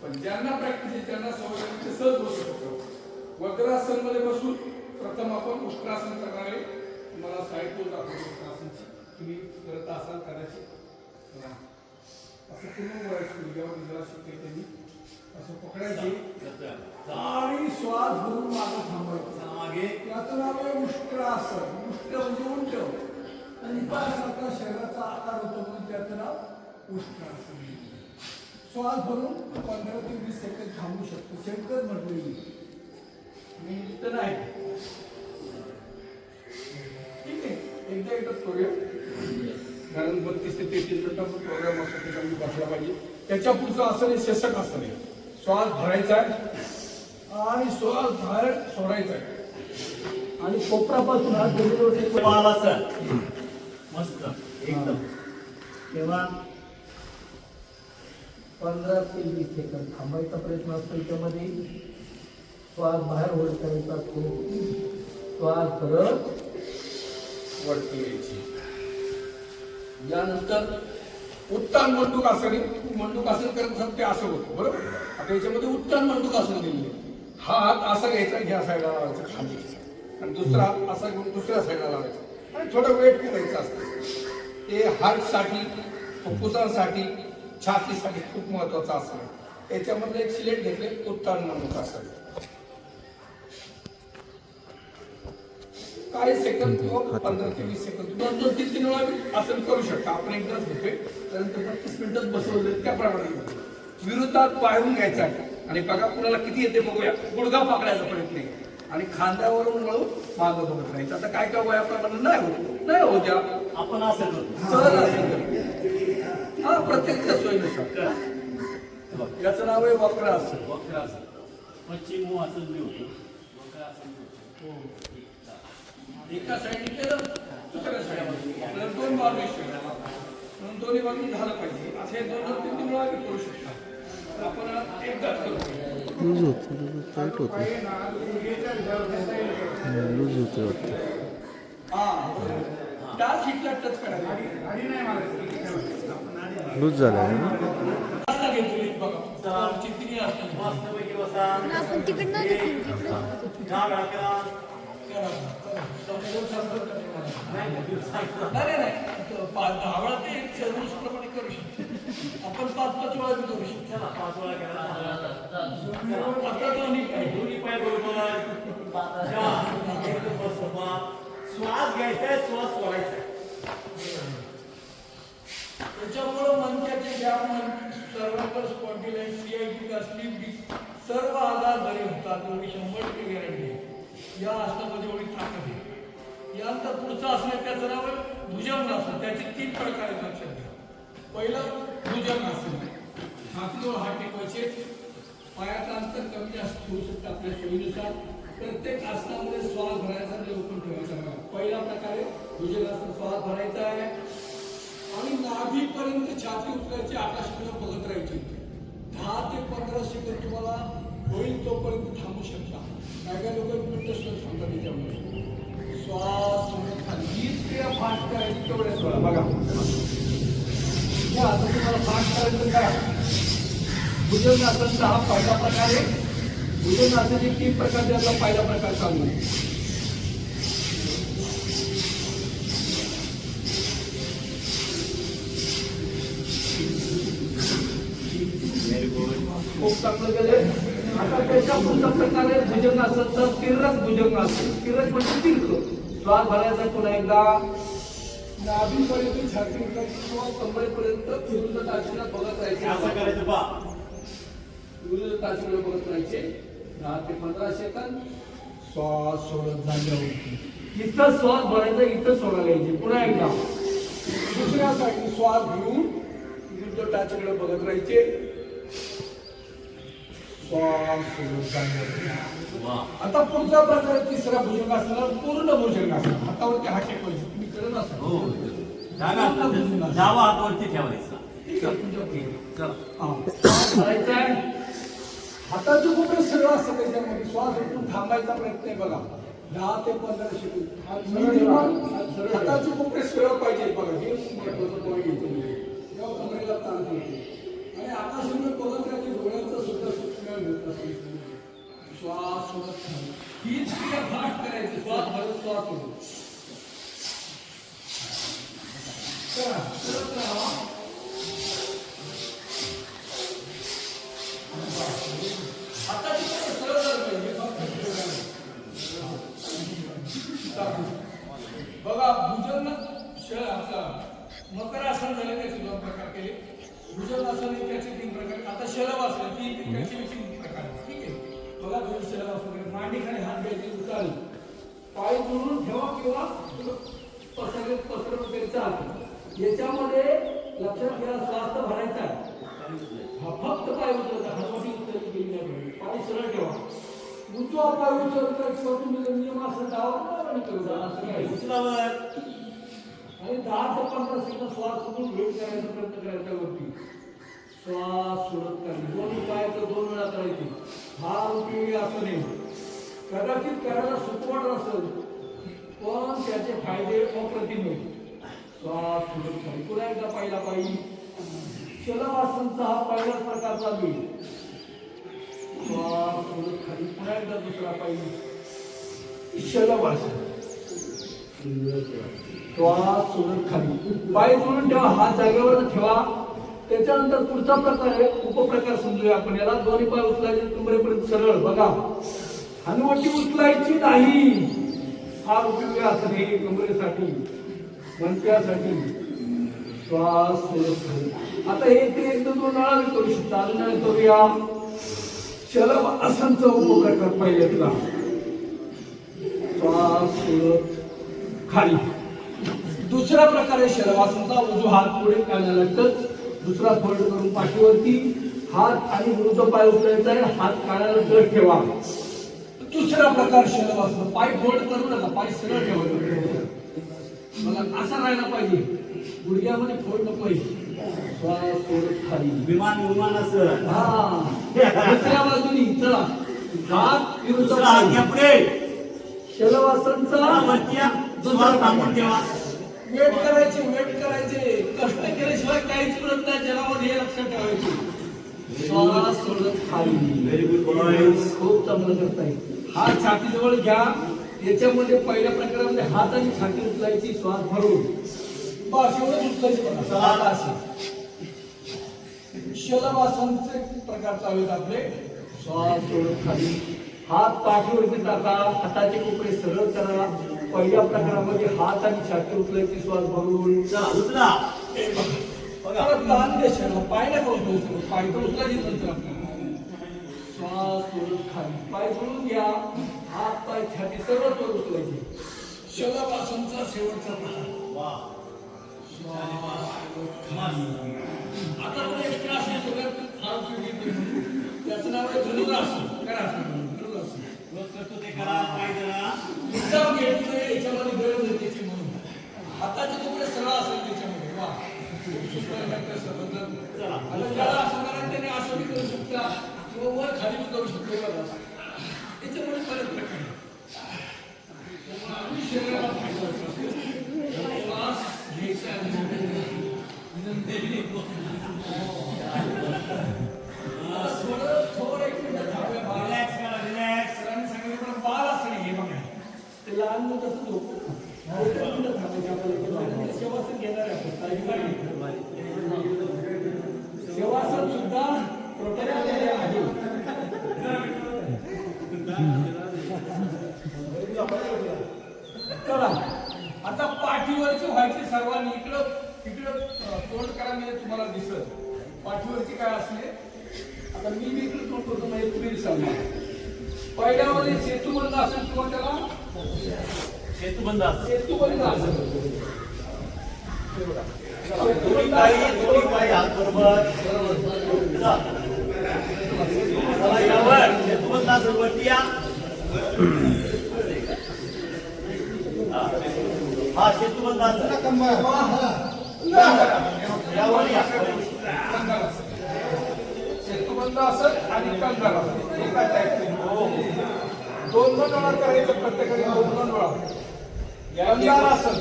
पण ज्यांना प्रॅक्टिस आहे त्यांना सवय ते सहज बसू शकतो. वज्रासन मध्ये बसून प्रथम आपण उष्ट्रासन करणार आहे. तुम्हाला साईड पोज दाखवतो उष्ट्रासनची. तुम्ही करत असाल करायची असं पूर्ण वळायचं. जेव्हा जरा शिकते त्यांनी असं पकडायचे आणि श्वास घेऊन मागे थांबायचं. मागे याचं नाव आहे उष्ट्रासन. उष्ट्र म्हणजे उंट आणि पायासारखा शरीराचा आकार होतो म्हणून त्याचं नाव उष्ट्रासन. श्वास भरून 15 ते 20 सेकंद थांबू शकतो. शंकर म्हटलं मी तर नाही. ठीक आहे, एकदा एकदाच करूया कारण 32 ते 33 मिनिटांचा प्रोग्राम असतो, त्याच्यामध्ये बसला पाहिजे. त्याच्या पुढचं आसन आहे शशक आसन आहे. श्वास भरायचा आहे आणि श्वास बाहेर सोडायचा आहे आणि कोपरापासून हात जमिनीवर बालासन. मस्त एकदम. तेव्हा 15 ते 20 सेकंद थांबायचा प्रयत्न असतो. याच्यामध्ये श्वास बाहेर वर करायचा असतो. श्वास परत वरती यायची. यानंतर उत्तान मंडूकासन आहे. मंडूकासन करत असतात ते असं होतं बरोबर. आता याच्यामध्ये उत्तान मंडूकासन दिलेले. हा हात असा घ्यायचा, ह्या साईडला लावायचा खाली आणि दुसरा असा घेऊन दुसऱ्या साईडला लावायचा आणि थोडं वेट करायचं असतं. ते हार्टसाठी, फुफ्फुसांसाठी, छातीसाठी खूप महत्वाचं असतं. याच्यामध्ये एक सिलेक्ट घेतले उत्तान मंडूकासन. काही सेकंद किंवा 15 ते 20 सेकंद 2-3 वेळा असं करू शकता. आपण एकदाच घेतोय त्यानंतर 35 मिनिटात बसवलं त्याप्रमाणे विरुद्धात पायरून घ्यायचा आहे आणि बघा कुणाला किती येते बघूया. गुडघा पकडायचा प्रयत्न आहे आणि खांद्यावरून वळून मागं बघत राहायचं. आता काय काय वयाप्रमाणे नाही होत द्या. आपण असं करतो. सहज असेल हा प्रत्येक सोयीनुसार. याचं नाव आहे वक्रासन. वक्रासन. पश्चिम आसन बी होतं. वक्रासन बी होतं. एका साईडने केलं दुसऱ्या साईडने आपल्याला 2 बाजू म्हणून दोन्ही बाजू झालं पाहिजे. असे 2-3 वेळा करू शकता. आपण एकदाच करू. लूज टाईट होतं. लूज होते वाटतं. हा त्या सीटला टच करायला लूज झालं आहे ना. बघा चित्ती असतात. मस्तपैकी बसा. आपण तिकडनं नाक राखा. करा. नाही धावळा ते प्रमाणे करू शकतो. आपण 5-5 वेळा बी करू शकतो. चला 5 वेळा केला आता दोन्ही दोन्ही पाय बरोबर श्वास घ्यायचा श्वास सोडायचा. त्याच्यामुळं मनक्याचे व्यायाम सर्वांवर स्पॉन्डिलाइट CIT असली सर्व आजार बरे होतात. एवढी 100% गॅरंटी. या आसनामध्ये एवढी ताकद आहे. यानंतर पुढचं असणं त्याचं नाव भुजंगासन. त्याचे 3 प्रकार आहेत लक्षात घ्या. पहिलं भुजंगासन. छातीवर हात टेकवायचे. पायाचं अंतर कमी जास्त होऊ शकतं आपल्या सोयीनुसार. प्रत्येक आसनामध्ये श्वास भरायचा आणि ओपन ठेवायचा. पहिला प्रकार आहे भुजंगासन. श्वास भरायचा आहे आणि नाभीपर्यंत छाती उचलायची. आकाशाकडे बघत राहायची. 10 ते 15 सेकंद तुम्हाला होईल तोपर्यंत थांबू शकता. काय लोक मिनिटं थांबतात त्याच्यामुळे. श्वास हीच क्रिया फास्ट करायची. तेवढ्याच वेळा बघा. आता तुम्हाला फास्ट करायचं करा. भुजंगासनचा हा पहिला प्रकार आहे. भुजंगासनाचे 3 प्रकार. त्याचा पहिला प्रकार चालू आहे. खूप चांगलं गेलंय. आता त्याच्या पुढचा प्रकार आहे भुजंगासनचा तिर्यक भुजंगासन. तिर्यक म्हणजे तिरक. श्वास भरायचा पुन्हा एकदा. नाभीपर्यंत छाती उचलायची किंवा कमरेपर्यंत विरुद्ध टाचीला बघत राहायचे. असं करायचं बा. विरुद्ध टाचीला बघत राहायचे. 10 ते 15 सेकंद. श्वास सोडत जागेवरती. इथं श्वास भरायचा, इथं सोडायला यायचे. पुन्हा एकदा दुसऱ्या साईडने श्वास घेऊन विरुद्ध टाचीकडे बघत राहायचे. आता पुढचा प्रकार आहे तिसरा भुजंगासन. पूर्ण भुजंगासन. हातावरती हात टेकवायचे. तुम्ही करत असाल. डावा हातावरती ठेवायचा. करायचं आहे. हाताची कोपरे सरळ असतं त्याच्यामध्ये. श्वास उठून थांबायचा प्रयत्न आहे बघा. 10 ते 15 सेकंद. हाताची कोपरे सरळ पाहिजे बघा. हे महत्वाचं पॉईंट घेतो. तेव्हा कमरेला ताण होते. आणि आकाशाकडे बघत राहायचे. डोळ्यांचा सुद्धा श्वास सोडत हीच क्रिया फास्ट करायची. श्वास भरत श्वास सोडून करा. करत राहा. हाताची सरळ झालं पाहिजे. बघा भुजंग आपला मकरासन झाले. त्याचे 2 प्रकार केले. भुजंगासन त्याचे 3 प्रकार. आता शलभासन. त्याचे 3 प्रकार. ठीक आहे. बघा दोन शलभासन. मांडीखाली हात घ्यायचे. उचल. पाय जोडून ठेवा किंवा पसरत वगैरे चालतं. याच्यामध्ये लक्षात घ्या श्वास भरायचा आहे. हा फक्त पाय उचलता. हनुवटी उचलली गेली नाही. पाय सरळ ठेवा. उजवा पाय उचलता किंवा तुम्ही नियम असं डावा आणि करू असं काय उचलावर. आणि 10 ते 15 सेकंद श्वास सोडून वेट करायचा प्रयत्न करायचा वरती. श्वास सोडत करणे. 2 पायाचं 2 वेळा करायचे. हा रुपी असं नाही. कदाचित करायला सुपवट असेल पण त्याचे फायदे अप्रतिम आहेत. श्वास सोडत करणे. पुन्हा एकदा पहिला पायी. शलभासनचा हा पहिलाच प्रकारचा मी. श्वास सोडत खाली. पुन्हा एकदा दुसरा पायी. शलभासन. श्वास सोडत खाली. पाय जोडून ठेवा. हात जागेवर ठेवा. त्याच्यानंतर पुढचा प्रकार आहे उपप्रकार समजूया आपण याला. दोन्ही पाय उचलायचे कमरेपर्यंत सरळ. बघा हनुवटी उचलायची नाही. हा उपयोग असं नाही कमरेसाठी मनक्यासाठी. श्वास सोडत खाली. आता हे ते 1-2 वेळा करू शकता. अजून करूया शलभासनचा उपप्रकार पहिल्यातला. श्वास सोडत खाली. दुसरा प्रकार आहे शलभासनचा. उजवा हात पुढे कानाला टच. दुसरा फोल्ड करून पाठीवरती. हात आणि विरुद्ध पाय उचलायचा आहे. हात कानाला टच ठेवा. दुसरा प्रकार शलभासन. पाय फोल्ड करू नका. पाय सरळ ठेवायचा. मला असा राहायला पाहिजे. गुडघ्यामध्ये फोल्ड नको आहे. श्वास सोडत खाली. विमान असं. हा दुसऱ्या बाजूनी. चला हात विरुद्ध हात घ्या पुढे. शलभासनचा दुसरा थांबून ठेवा. वेट करायचे. कष्ट केल्याशिवाय काहीच मिळत नाही जगामध्ये. हे लक्षात ठेवायचे. श्वास सोडत खाली. Very good boys. खूप चांगलं करताय. हात छातीजवळ घ्या. याच्यामध्ये पहिल्या प्रकारामध्ये हात आणि छाती उचलायची, श्वास भरून बस एवढं उचलायची बघा. हात असे शलभासनचे प्रकार चालू आहेत आपले. श्वास सोडून खाली, हात पाठीवरती टाका, हाताचे कोपरे सरळ करा. पहिल्या प्रकारामध्ये हात आणि छाती उचलायची, श्वास भरून उचला. परत ताण घ्या शरीराला. पाय नाही उचलायचं, पाय तर उचलायची नंतर आपल्याला. श्वास सोडून खाली, पाय सोडून घ्या, हात पाय छाती सर्व वर उचलायची. शलभासनचा शेवटचा प्रकार. आता मला एक्स्ट्रा असेल त्याचं नाव आहे धनुरासन. करा धनुरासन. रोज करतो ते करा. पाय जरा विचार घेतोय याच्यामध्ये गरज आहे त्याची म्हणून. हाताचे तुकडे सरळ असेल त्याच्यामध्ये. वा आता ज्याला असं करा त्याने असं बी करू शकता किंवा वर खाली बी करू शकतो. बघा त्याच्यामुळे परत प्रकार आम्ही शरीराला फायदा होतो. श्वास घ्यायचा थोडं एक मिनिट थांबूया. रिलॅक्स करा. रिलॅक्स. सरांनी सांगितलं बाल असं हे बघा ते लहान मुलं तसं झोपतं. सेवासन घेणार आहे आपण. सेवासन सुद्धा प्रकारामध्ये आहे. चला आता पाठीवरची व्हायची सर्वांनी. इकडं तोंड करा म्हणजे तुम्हाला दिसत पाठीवरची काय असणे. आता मी इकडे तोंड करतो म्हणजे तुम्ही सांगा. पहिल्यामध्ये सेतुबंध असेल किंवा त्याला सेतुबंध असतो. सेतुबंध असेल. दोन्ही पाय हात बरोबर. चला यावर सेतुबंध असेल. वरती या. हा सेतुबंध असेल. यावर या. सेतुबंध असत आणि कंगाल असत. एका टाईपचे दोन वेळा करायचं. प्रत्येकाने दोन वेळा. कंगाल असत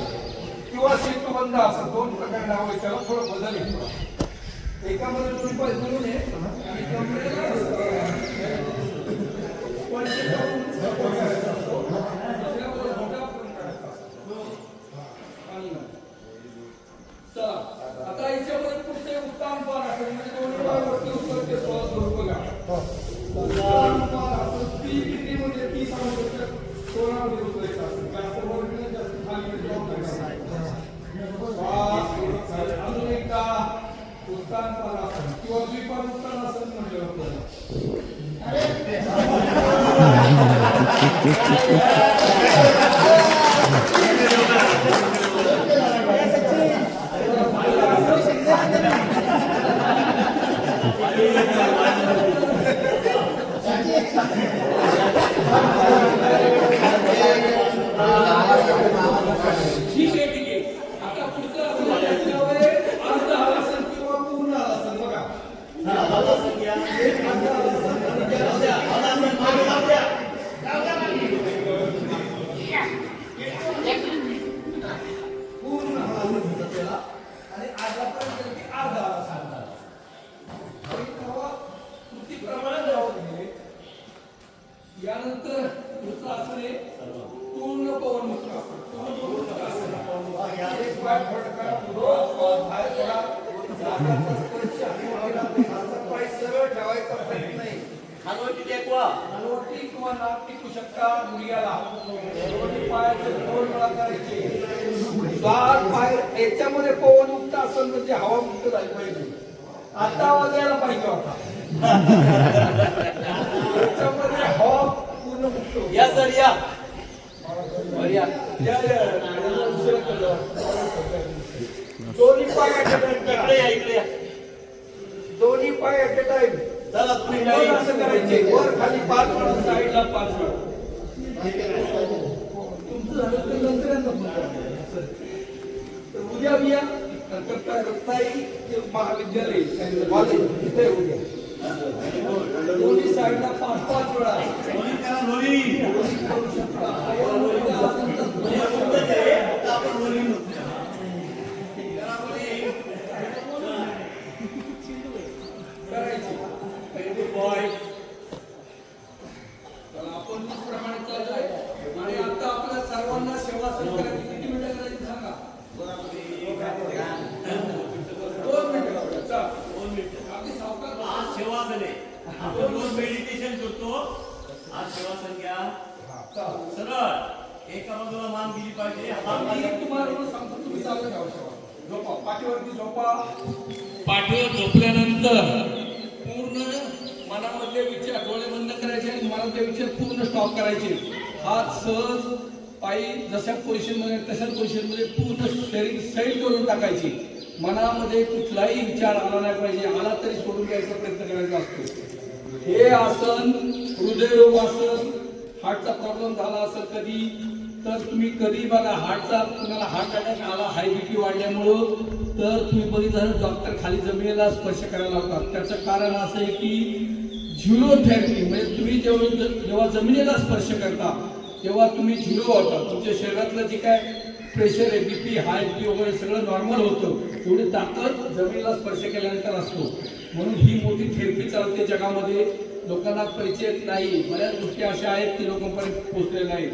किंवा सेतुबंध असत. दोन प्रकारे नाव आहे त्याला. थोडं बदल आहे. एकामध्ये दोन पाय धरून आहे आणि कमरेला स्पर्श करून support करायचा असतो. दुसऱ्यावर घोटा पण करायचा असतो. चला आता याच्यामध्ये पुढचे उत्तान पार असेल म्हणजे दोन्ही पाय वरती उचलते. श्वास भरून बघा. उत्तान पार असेल. ती किती म्हणजे 30 अंश कोणामध्ये उचलायचं असेल. जास्त वर नाही, जास्त खाली जाऊ नका. श्वास सोडून खाली. अजून एकदा उत्तान पार असेल किंवा द्विपाद उत्तान असेल म्हटलं आपल्याला. ठीक आहे ठीक आहे. आता पुढचं असं अर्ध हलासन किंवा पूर्ण हलासन. बघा हलासन घ्या. एक अर्ध हलासन आणि त्याला हलासन मागे जाऊ द्या. पूर्ण हलासन म्हणतात त्याला. आणि अर्धापर्यंत गेलं की अर्ध हलासन. आणि तेव्हा कृतीप्रमाणे जाऊ दे. यानंतर पुढचं आसन आहे पूर्ण पवन मुद्रा. एक पाय फटका बाहेर पडा. जागाचा स्पर्श हाताला हाताचा पाय सरळ ठेवायचा प्रयत्न नाही. खालवरती टेकवा. खालवरती किंवा नाक टिकू शकता. गुडघ्याला दोन्ही पायाचे 2 वेळा करायचे. 7 पाय याच्यामध्ये पवन मुक्त असेल म्हणजे हवा मुक्त झाली पाहिजे. आता आवाज यायला पाहिजे होता. याच्यामध्ये हवा पूर्ण मुक्त होते. या सर या. या. दोन्ही पाय at a time इकडे करा. या. इकडे या. दोन्ही पाय at a time. चला तुम्ही वर असं करायचे. वर खाली 5 वेळा, साईडला 5 वेळा. तुमचं झालं तर नंतर यांना फोन करा. तर उद्या या रत्नागिरी ते महाविद्यालय कॉलेज तिथे उद्या दोन्ही साईडला 5-5 वेळा रोलिंग करा. रोलिंग. करू शकता. आपण रोलिंग करायची. बॉय. तर आपण प्रमाणे चाललोय आणि आता आज सेवासन घ्या सरळ एका बाजूला मान दिली पाहिजे. तुम्हाला सांगतो, तुम्ही चालू घ्या झोपा, पाठीवरती झोपा. पाठीवर झोपल्यानंतर पूर्ण मनामधले विचार डोळे बंद करायचे आणि मनातले विचार पूर्ण स्टॉप करायचे. हात सहज पायी जशा पोझिशनमध्ये तशाच पोझिशनमध्ये पूर्ण शरीर सैल करून टाकायची. मनामध्ये कुठलाही विचार आला नाही पाहिजे, आला तरी सोडून द्यायचा प्रयत्न करायचा असतो. हे आसन हृदयरोग आसन, हार्टचा प्रॉब्लेम झाला असेल कधी तर तुम्ही कधी बघा, हार्टचा तुम्हाला हार्ट अटॅक आला हाय बीपी वाढल्यामुळं तर तुम्ही बघितलं डॉक्टर खाली जमिनीला स्पर्श करायला लावतात. त्याचं कारण असं आहे की झिरोथेरपी म्हणजे तुम्ही जेव्हा जमिनीला स्पर्श करता तेव्हा तुम्ही झिरो होता. तुमच्या शरीरातलं जे काय प्रेशर आहे, बीपी हाय बीपी वगैरे सगळं नॉर्मल होतं. तेवढी ताकद जमिनीला स्पर्श केल्यानंतर असतो. म्हणून ही मोठी थेरपी चालते जगामध्ये. लोकांना परिचय नाही, बऱ्याच गोष्टी अशा आहेत की लोकांपर्यंत पोहोचले नाहीत.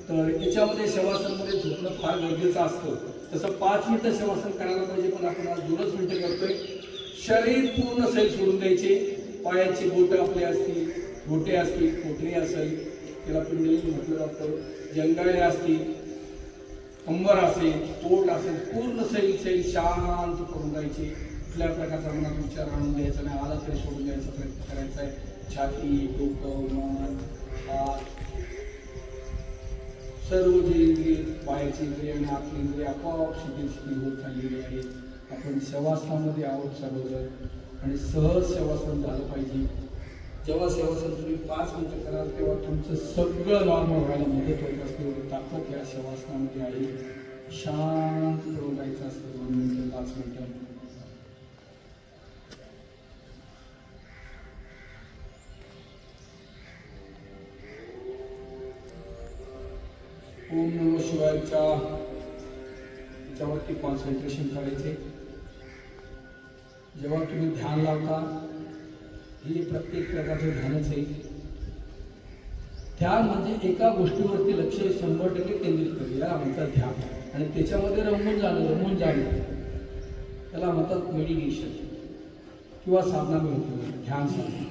तर याच्यामध्ये शवासनमध्ये झोपणं फार गरजेचं असतं. तसं 5 मिनिटं शवासन करायला पाहिजे, पण आपण आज 2च मिनिटं करतोय. शरीर पूर्ण सैल सोडून द्यायचे. पायाची बोटं आपली असतील, बोटे असतील, पोटरी असेल, त्याला पिंडली म्हटलं जातं, जंगाळे असतील, कंबर असेल, पोट असेल, पूर्ण सैल शांत करून द्यायचे. कुठल्या प्रकारचा मनात विचार आणून द्यायचा नाही, आला तरी सोडून द्यायचा प्रयत्न करायचा आहे. छाती, डोकं, मान, हात, सर्व जे इंद्रिय, बाहेरची इंद्रिय आणि आतली इंद्रिय आपोआप शिथिल होत चाललेली आहे. आपण शवासनामध्ये आहोत सर्वजण आणि सहज शवासन झालं पाहिजे. जेव्हा शवासन तुम्ही 5 मिनिटं कराल तेव्हा तुमचं सगळं नॉर्मल व्हायला मदत होत असते. एवढी ताकद या शवासनामध्ये आहे. शांत करून जायचं असतं 2 मिनिटं 5 मिनिटं. ओम नमः शिवायच्या त्याच्यावरती कॉन्सन्ट्रेशन करायचे. जेव्हा तुम्ही ध्यान लावता, हे प्रत्येक प्रकारचे ध्यानच आहे. ध्यान म्हणजे एका गोष्टीवरती लक्ष 100% केंद्रित करू, याला म्हणतात ध्यान. आणि त्याच्यामध्ये रमून जाणं त्याला म्हणतात मेडिटेशन किंवा साधना मिळतो, ध्यान साधना.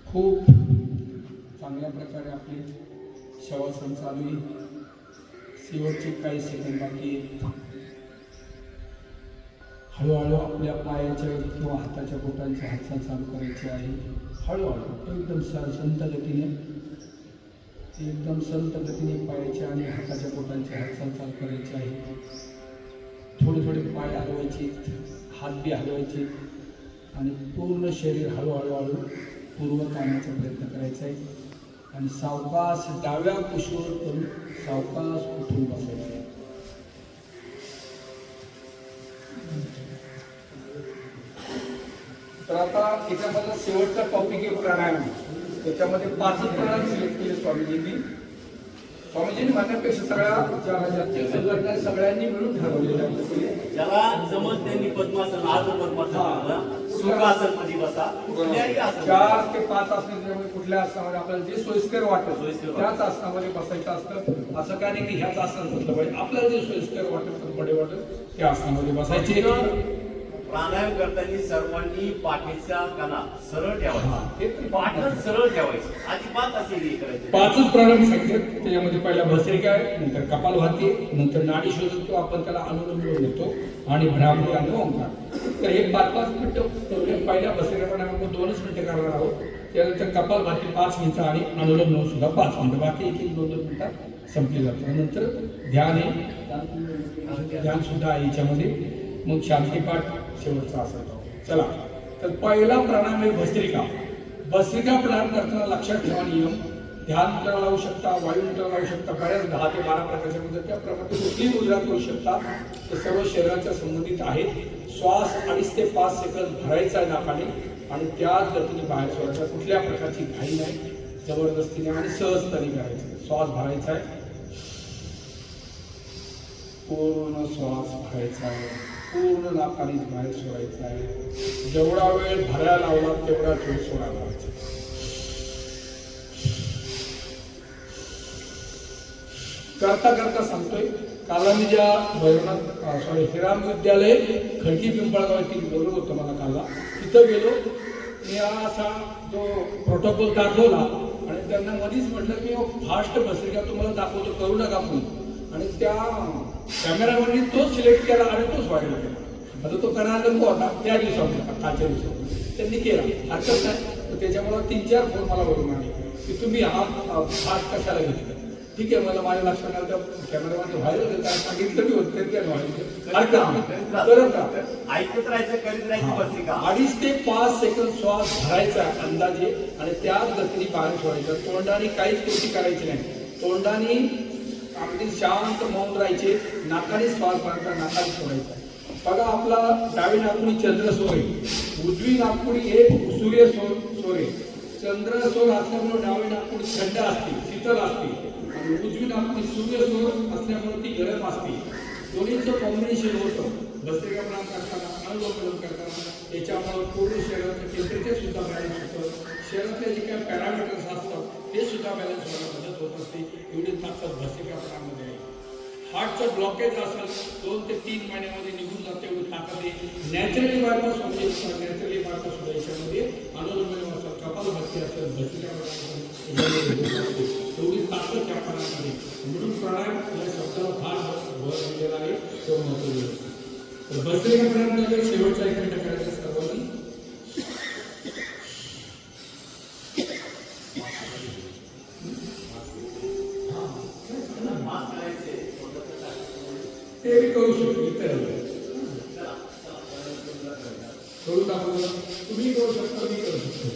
खूप चांगल्या प्रकारे आपली शवासन चालू आहे. शेवटचे काही सेकंद बाकी आहेत. हळूहळू आपल्या पायाच्या किंवा हाताच्या बोटांची हालचाल चालू करायची आहे. हळूहळू एकदम संत गतीने पायाच्या आणि हाताच्या बोटांची हालचाल चालू करायची आहे. थोडे पाय हलवायचे, हात बी हलवायचे आणि पूर्ण शरीर हळूहळू पूर्वत आणण्याचा प्रयत्न करायचा आहे. आणि सावकाश डाव्या कुशीवर करून सावकाश उठून बसायचे. तर आता याच्यामधला शेवटचा टॉपिक आहे प्राणायाम. त्याच्यामध्ये 5 प्राणायाम सिलेक्ट केले स्वामीजींनी म्हणण्यापेक्षा सगळ्या सगळ्यांनी मिळून ठरवलेलं आहे. ज्याला जमत त्यांनी पद्मासन, आज पद्मासन, सुखासन मध्ये बसा. कुठल्याही आसन 4 ते 5 आसनामध्ये कुठल्या आसनामध्ये आपल्याला जे सोयीस्कर वाटतं त्याच आसनामध्ये बसायचं असतं. असं काय नाही की ह्याच आसन बसलं पाहिजे. आपल्याला जे सोयीस्कर वाटेल, कम्फर्टेबल वाटेल त्या आसनामध्ये बसायचे. प्राणायाम करताना सर्वांनी पाठीचा कणा सरळ ठेवायचा, पाठच सरळ ठेवायची, अजिबात असे हे करायचे. 5च प्राणायाम सांगतात. त्याच्यामध्ये पहिला भस्त्रिका आहे, नंतर कपालभाती, नंतर नाडी शोधतो, आपण त्याला अनुलोम विलोम देतो आणि भ्रामरी आणि ओंकार. तर हे 5-5 मिनिटं पहिल्या भस्त्रिका प्राणायाम आपण 2च मिनिटं करणार आहोत. त्यानंतर कपालभाती 5 मिनिटं आणि अनुलोम विलोम सुद्धा 5 मिनिटं, बाकी 1-2 मिनिटात संपली जातं. नंतर ध्यान आहे, ध्यान सुद्धा आहे याच्यामध्ये. मग शांतीपाठ शेवटचा असायचा. चला, तर पहिला प्राणायाम आहे भस्त्रिका. भस्त्रिका प्राणायाम करताना लक्षात ठेवा नियम. ध्यान मुद्रा लावू शकता, वायू मुद्रा लावू शकता, बऱ्याच 10 ते 12 प्रकारच्या मुद्रा, त्याप्रमाणे कुठलीही मुद्रा करू शकता. ते सर्व शरीराच्या संबंधित आहेत. श्वास 2.5 ते 5 सेकंद भरायचा आहे नाकाने आणि त्याच गतीने बाहेर सोडायचा. कुठल्या प्रकारची घाई नाही, जबरदस्तीने आणि सहजपणे करायचं. श्वास भरायचा आहे, पूर्ण श्वास भरायचा आहे, पूर्ण नाकाने बाहेर सोडायचा आहे. जेवढा वेळ भरायला लावला तेवढा वेळ सोडायला लावायचा. करता सांगतोय. काल मी ज्या श्रीराम विद्यालय खडकी पिंपळगाव येथील बोललो होतो मला कालला, तिथं गेलो. मी असा तो प्रोटोकॉल दाखवला आणि त्यांना मध्येच म्हटलं की फास्ट भस्त्रिका तुम्हाला दाखवतो, करू नका म्हणून. आणि त्या कॅमेरामॅननी तोच सिलेक्ट केला आणि तोच व्हायरल केला. आता तो करणार होता त्या दिवसामध्ये, कालच्या दिवसामध्ये त्यांनी केला, हरकत नाही. तर त्याच्यामुळे 3-4 फोन मला वरून आले की तुम्ही हा फास्ट कशाला घेतला. ठीक आहे, मला माझ्या लक्षात आलं त्या कॅमेरामध्ये व्हायरल होतं, सांगितलं मी होतं तरी काय व्हायरल ऐकत राहायचं, करीत राहायची भस्त्रिका. 2.5 ते 5 सेकंद श्वास धरायचा अंदाजे आणि त्याच गतीने बाहेर सोडायचं. तोंडाने काहीच कृती करायची नाही. तोंडाने अगदी शांत मौन राहायचे, नाकाने श्वास भरायचा, नाकाने सोडायचा. बघा, आपला डावी नागपुडी चंद्रस्वर आहे, उजवी नागपुडी हे सूर्य स्वर आहे. चंद्रस्वर असल्यामुळे डावी नागपुडी थंड असते, शीतल असते आणि उजवी नागपुडी सूर्य स्वर असल्यामुळे ती गरम असते. दोन्हीचं कॉम्बिनेशन होतं. भस्त्रिका प्राणायाम करताना, अनुलोम करताना त्याच्यामुळे पूर्ण शरीराचं टेम्परेचर सुद्धा बॅलन्स होतं. शरीरातले जे काही पॅरामीटर्स असतात ते सुद्धा बॅलन्स व्हायला मदत होत असते. एवढी ताकद भस्त्रिका प्राणायाममध्ये आहे. हार्टचं ब्लॉकेज असेल 2 ते 3 महिन्यामध्ये निघून जाते, एवढी ताकद आहे. नॅचरली बायपास म्हणजे नॅचरली बायपास सुद्धा याच्यामध्ये अनुलोम असेल, कपालभाती असेल, भस्त्रिका प्राणायाम एवढी ताकद त्या प्राणायामध्ये. म्हणून प्राणायाम या शब्दाला फार भर दिलेला आहे, तो महत्त्वाचा आहे. तर भस्त्रिका प्राणायाम शेवटचा एक मिनिट करायचा सर्वांनी. ते मी करू शकतो, इतर करू दाखवलं, तुम्ही करू शकता, मी करू शकतो.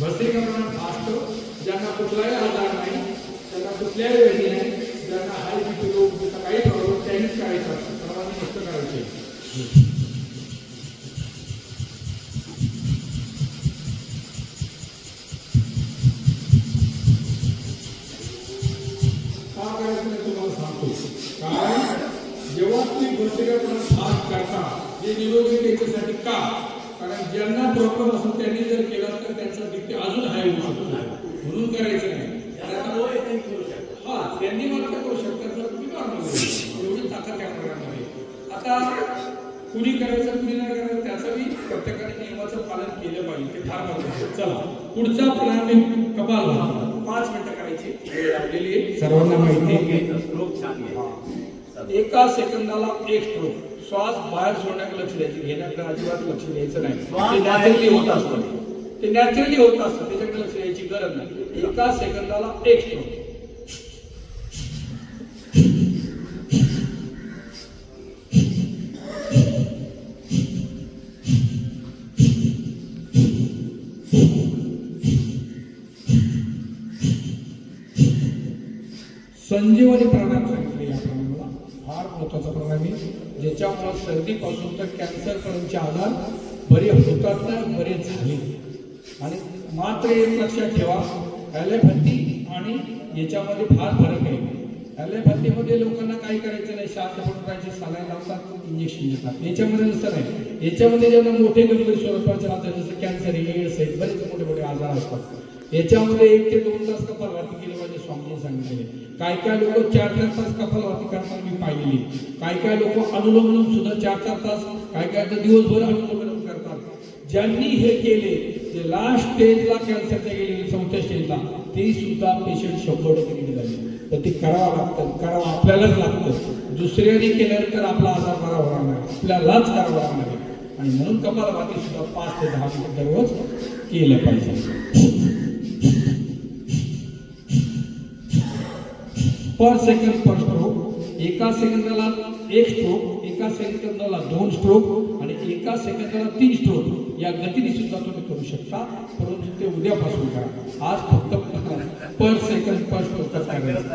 भस्त्रिका प्राणायाम असतो. ज्यांना कुठलाही आजार नाही, ज्यांना कुठल्याही वेळी नाही, ज्यांना हाय बीपी लो काही प्रॉब्लेम त्यांनीच करायचं असतं, सर्वांनी कष्ट करायचे. का करायचं मी तुम्हाला सांगतो. कारण जेव्हा तुम्ही भस्त्रिका प्राणायाम फास्ट करता, हे निरोगी त्याच्यासाठी का? कारण ज्यांना प्रॉब्लेम असेल त्यांनी जर केलं तर त्यांचा बीपी अजून हाय होऊ शकतो, म्हणून करायचं नाही. हा, त्यांनी मात्र करू शकतात, तर तुम्ही नॉर्मल एवढी ताकद त्या प्रकारामध्ये. आता कुणी करायचं कुणी नाही करायचं त्याचं बी प्रत्येकाने नियमाचं पालन केलं पाहिजे, ते फार महत्त्वाचं. चला, पुढचा प्राणायाम कपालभाती 5 मिनिटं करायची, वेळ लागलेली आहे, सर्वांना माहिती आहे. स्ट्रोक छान आहे. 1 सेकंदाला 1 स्ट्रोक. श्वास बाहेर सोडण्याकडे लक्ष द्यायचं, घेण्याकडे अजिबात लक्ष द्यायचं नाही. ते नॅचरली होत असतं, ते नॅचरली होत असतं, त्याच्याकडे लक्ष द्यायची गरज नाही. 1 सेकंदाला 1 स्ट्रोक. संजीवनी प्राणायाम सांगितले. या प्राणायामाला फार महत्वाचा प्राणायाम आहे, ज्याच्यामुळे सर्दीपासून तर कॅन्सरपर्यंतचे आजार बरे होतात नाही, बरे झाले. आणि मात्र एक लक्षात ठेवा, ॲलोपॅथी आणि याच्यामध्ये फार फरक आहे. ॲलोपॅथीमध्ये लोकांना काही करायचं नाही, शांत पडून राहायचे, सलाईन लावतात, इंजेक्शन देतात. याच्यामध्ये नसतं नाही. याच्यामध्ये ज्यांना मोठे गंभीर स्वरूपाचे आजार जसं कॅन्सर, एड्स आहेत, बरेच मोठे मोठे आजार असतात. याच्यामध्ये 1 ते 2 तास कपालभाती केली पाहिजे, स्वामींनी सांगितलेले. काय लोक 4-4 तास कपालभाती करताना मी पाहिलेली. काय लोक अनुलोम सुद्धा 4-4 तास, काय तर दिवसभर अनुलोम करतात. ज्यांनी हे केले, जे लास्ट स्टेजला कॅन्सरच्या गेलेले 4थ्या स्टेजला, ते सुद्धा पेशंट 100% निघाले. तर ते करावं लागतं, करावं आपल्यालाच लागतं. दुसऱ्याने केल्यानंतर तर आपला आजार बरा होणार नाही, आपल्यालाच करावं लागणार आहे. आणि म्हणून कपालभाती सुद्धा 5 ते 10 मिनिट दररोज केलं पाहिजे. पर सेकंड पर स्ट्रोक. 1 सेकंदाला 1 स्ट्रोक, 1 सेकंदाला 2 स्ट्रोक आणि 1 सेकंदाला 3 स्ट्रोक या गतीने सुद्धा तुम्ही करू शकता. परंतु ते उद्यापासून करा. आज फक्त पर सेकंड पर स्ट्रोक करायचं.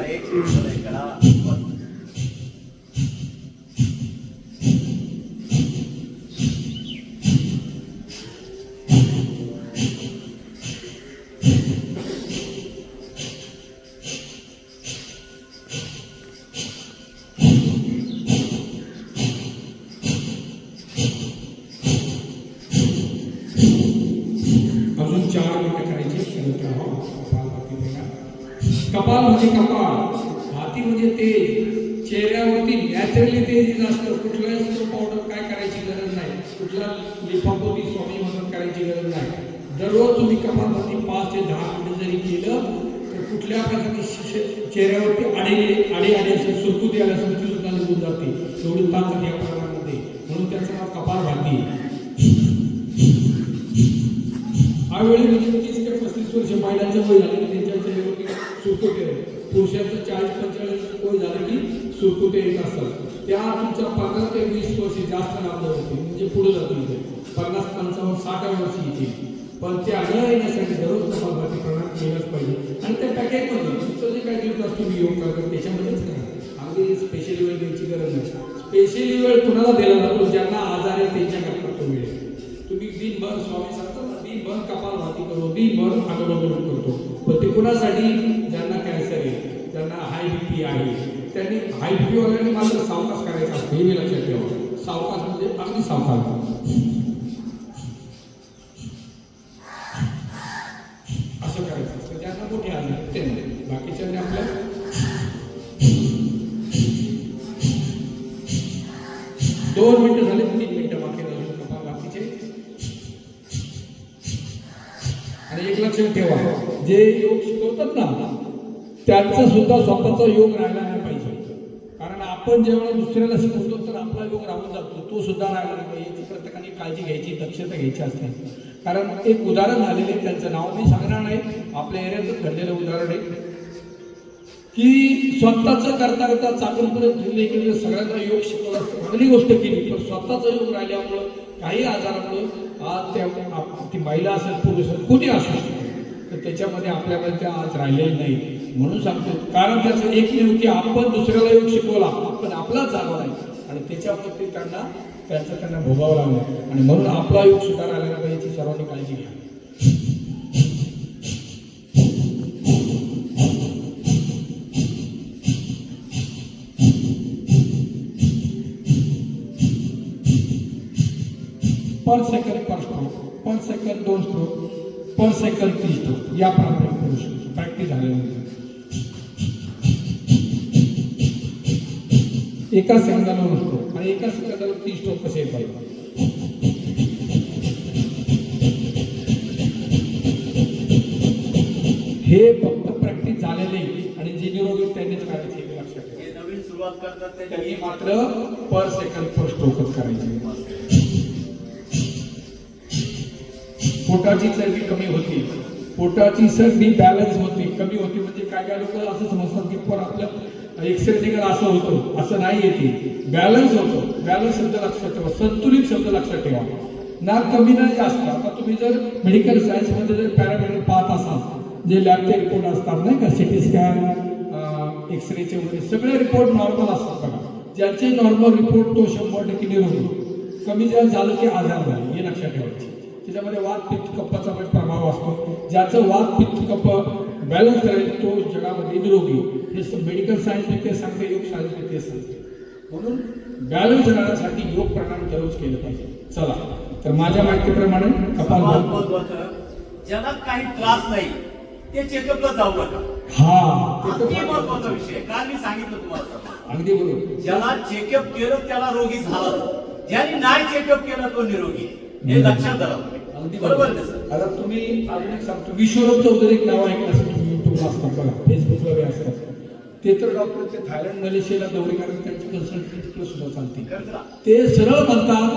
अजून 4 मिनिटं करायची. कपाल म्हणजे कपाळ, हाती म्हणजे तेज. चेहऱ्यावरती नॅचरली तेज असतं. कुठलाही पावडर काय करायची गरज नाही. कुठला लिफापोटी स्वामी मदत करायची गरज नाही. दररोज तुम्ही कपालभाती 5 ते 10 मिनिटं जरी केलं तर कुठल्या प्रकारची चेहऱ्यावरती आडे असेल सुरकुती आली असेल ती सुद्धा निघून जाते. एवढी ताकद या प्रमाणामध्ये, म्हणून त्याचं नाव कपालभाती. यावेळी म्हणजे 30 ते 35 वर्ष महिलांचं वय झालं की त्यांच्या चेहऱ्यावरती सुरकुते, पुरुषांचं 40-45 वय झालं की सुरकुते येत असतात. त्या तुमच्या 15 ते 20 वर्ष जास्त लांब होते, म्हणजे पुढे जातील ते 50, 55, 60 वर्षी येतील. पण ते न येण्यासाठी दररोज कपालभाती प्रणाम केलाच पाहिजे. आणि त्या पॅकेजमध्ये तुमचं जे काही दिवस तुम्ही योग करता त्याच्यामध्येच करा. अगदी स्पेशली वेळ द्यायची गरज नाही. स्पेशली वेळ कुणाला दिला जातो? ज्यांना आजार आहे त्यांच्याकरता तो वेळ. तुम्ही दिनभर स्वामी सांगतात ना, दिनभर कपालभाती करतो, दिनभर आगमन करतो. पण ते कुणासाठी? ज्यांना कॅन्सर आहे, ज्यांना हाय बीपी आहे, त्यांनी हाय बीपी वाल्यांनी मात्र सावकाश करायचा असतो. हे लक्षात ठेवा. सावकाश म्हणजे अगदी सावकाश असं करायचं असतं. ज्यांना मोठे आजार त्यांनी, बाकीच्यांनी आपल्या 2 मिनिटं झाले, 3 मिनिटं बाकी राहिली कपालभातीचे. आणि एक लक्षात ठेवा, जे योग शिकवतात ना त्यांचा सुद्धा स्वतःचा योग राहिला नाही पाहिजे. कारण आपण जेव्हा दुसऱ्याला शिकवतो तर आपला योग राहून जातो, तो सुद्धा राहिला नाही पाहिजे. याची प्रत्येकाने काळजी घ्यायची, दक्षता घ्यायची असते. कारण एक उदाहरण झालेले, त्यांचं नाव मी सांगणार नाही, आपल्या एरियातच घडलेलं उदाहरण आहे की स्वतःचं करता करता चाकूनपर्यंत सगळ्यांना योग शिकवला, चांगली गोष्ट केली. पण स्वतःचा योग राहिल्यामुळं काही आजारामुळं आज त्या ती महिला असेल, पुरुष असेल, कुठे असू तर त्याच्यामध्ये आपल्याकडे त्या आज राहिलेले नाही. म्हणून सांगतो, कारण त्याचं एकमेव की आपण दुसऱ्याला योग शिकवला पण आपलाच जागा नाही, आणि त्याच्यावरती त्यांना भोगावं लागलं. आणि म्हणून आपला योग सुद्धा राहिला पाहिजे, याची सर्वांनी काळजी घ्या. पर सेकंड पर स्ट्रोक, पर सेकंड 2 स्ट्रोक, पर सेकंड 3 स्ट्रोक या प्रमाणे करू शकतो प्रॅक्टिस झाल्यानंतर. एका सेकंदाला 2 स्ट्रोक आणि एका सेकंदाला 3 स्ट्रोक कसे पाहिजे. हे फक्त प्रॅक्टिस झालेले आणि जे निरोगी त्यांनीच करायचे, हे लक्षात ठेवा. हे नवीन सुरुवात करतात त्यांनी मात्र पर सेकंड पर स्ट्रोकच करायचे. पोटाची चरबी कमी होती, पोटाची चरबी बॅलन्स होते, कमी होती. म्हणजे काय लोक असं समजतात की पण आपलं एक्सरसाइज असं होतं, असं नाही येते. बॅलन्स होतं. बॅलन्स शब्द लक्षात ठेवा, संतुलित शब्द लक्षात ठेवा. ना कमी ना जास्त. आता तुम्ही जर मेडिकल सायन्समध्ये जर पॅरामीटर पाहत असाल, जे लॅबचे रिपोर्ट असतात नाही का, सिटी स्कॅन, एक्सरेचे वगैरे सगळे रिपोर्ट नॉर्मल असतात बघा. ज्याचे नॉर्मल रिपोर्ट तो 100% निरोगी. कमी जास्त झालं की आजार झाले, हे लक्षात ठेवायचे. त्याच्यामध्ये वात पित्त कप्पाचा पण प्रभाव असतो. ज्याचं वात पित्त कप्प बॅलन्स राहील तो जगामध्ये निरोगी. हे मेडिकल सायन्स बी तेच सांगते, योग सायन्स बी तेच सांगते. म्हणून बॅलन्स राहण्यासाठी योग प्राणायाम दररोज केलं पाहिजे. चला तर माझ्या माहितीप्रमाणे सर्वात महत्त्वाचं, ज्यांना काही त्रास नाही ते चेकअपला जाऊ नका. अगदी महत्वाचा विषय. काल मी सांगितलं तुम्हाला, अगदी बरोबर. ज्याला चेकअप केलं त्याला रोगी झाला, ज्यांनी नाही चेकअप केलं तो निरोगी. हे लक्षात धरा. अगदी बरोबर ना सर? आता तुम्ही अजून एक सांगतो, विश्वनाथ चौधरी एक नाव ऐकलं असेल तुम्ही, युट्यूबला असतात बघा, फेसबुकला बी असतात. ते तर डॉक्टर ते थायलंड मलेशियाला दौरे करतात, त्यांची कन्सल्टन्सी सुद्धा चालते. ते सरळ म्हणतात,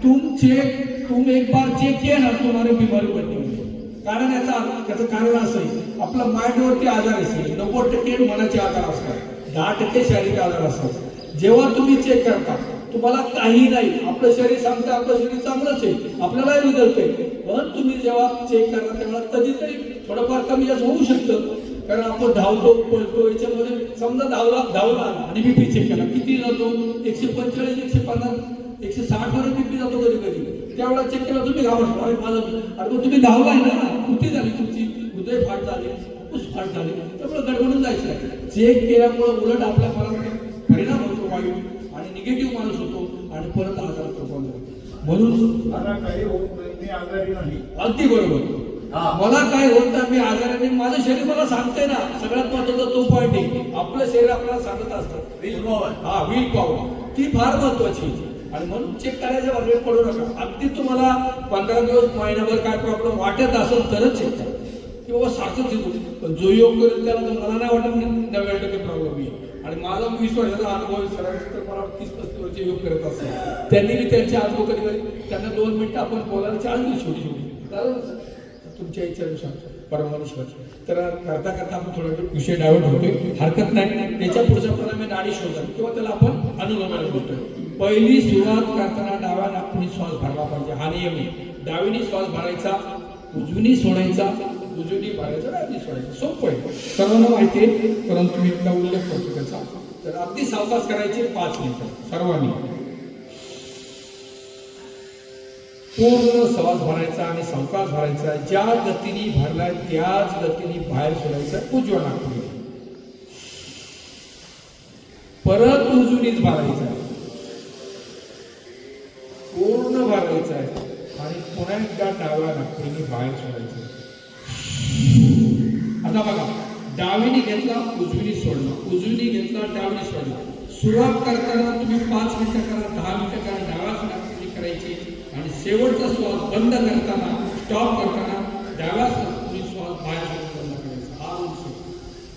तुम एक बार चेक किया ना तुम्हाला बिमारी पडली. कारण त्याचं कारण असं आहे, आपल्या माइंडवरती आजार असेल, 90% मनाचे आजार असतात, 10% शारीरिक आजार असतात. जेव्हा तुम्ही चेक करता तुम्हाला काही नाही, आपलं शरीर सांगतं आपलं शरीर चांगलंच आहे, आपल्यालाही रिझल्ट आहे. पण तुम्ही जेव्हा चेक करता तेव्हा कधीतरी थोडंफार कमी जास्त होऊ शकतं. कारण आपण धावतो पळतो, याच्यामध्ये समजा धावला आणि बीपी चेक केला, किती जातो? 145, 150, 160 पर्यंत बीपी जातो कधी कधी. त्यावेळेला चेक केला तुम्ही घाबरता, अरे तुम्ही धावलाय ना, कृती झाली तुमची, हृदय फाट झाली, फुफ्फुस फाट झाली, त्यामुळे गडबडून जायचं. चेक केल्यामुळे उलट आपल्या मनात परिणाम होतो वाईट, आणि निगेटिव्ह माणूस होतो आणि परत आजारात प्रभाव होतो. म्हणून मला काही होत नाही, मी आजारी नाही. अगदी बरोबर. मला काय होत नाही, मी आजारी नाही, माझं शरीर मला सांगते ना. सगळ्यात महत्वाचा तो पॉईंट आहे, आपलं शरीर आपल्याला सांगत असतं. Will power. विल पॉवर ती फार महत्वाची. आणि म्हणून चेक करायच्या भानगडीत पडू नका. अगदी तुम्हाला 15 दिवस महिनाभर काय प्रॉब्लेम वाटत असेल तरच चेक करा की बाबा सारखंच येतो. पण जो योग करेल त्याला तर मला नाही वाटत 90% प्रॉब्लेम येईल. आणि माझा 20 वर्षाचा अनुभव सरांचा तर मला 30-35 वर्ष योग करत असतात. त्यांनी मी त्यांचे अनुभव कधी कधी त्यांना 2 मिनिटं आपण बोलायला चान्स देऊ शेवटी तुमच्या इच्छेनुसार परमानुसार. तर करता करता आपण थोडं विषय डायव्हर्ट होतोय, हरकत नाही. त्याच्या पुढचा परिणाम नाडी शोधन किंवा त्याला आपण अनुलोम बोलतोय. पहिली सुरुवात करताना डाव्या नाकपुनी श्वास भरला पाहिजे, हा नियम आहे. डावीने श्वास भरायचा, उजवीने सोडायचा, उजवीने भरायचा, डावीने सोडायचा. सोपं आहे, सर्वांना माहिती आहे, परंतु मी एकदा उल्लेख करतो त्याचा. तर अगदी सावकाश करायचे 5 मिनिटं सर्वांनी. पूर्ण श्वास भरायचा आणि सावकाश भरायचा. ज्या गतीने भरलाय त्याच गतीने बाहेर सोडायचा उजव्या नाकपुनी. परत उजवीनेच भरायचा, पूर्ण भरायचा आहे आणि पुन्हा एकदा डाव्या नाकपुनी बाहेर सोडायचं. आता बघा, डावीने घेतला उजवीने सोडला, उजवीने घेतला डावीने सोडला. सुरुवात करताना तुम्ही 5 मिनिटं करा, 10 मिनिटं करा, डाव्या नाकपुनी करायची. आणि शेवटचा श्वास बंद करताना, स्टॉप करताना डाव्या नाकपुनी श्वास बाहेर बंद करायचा. हा रूल्स आहे.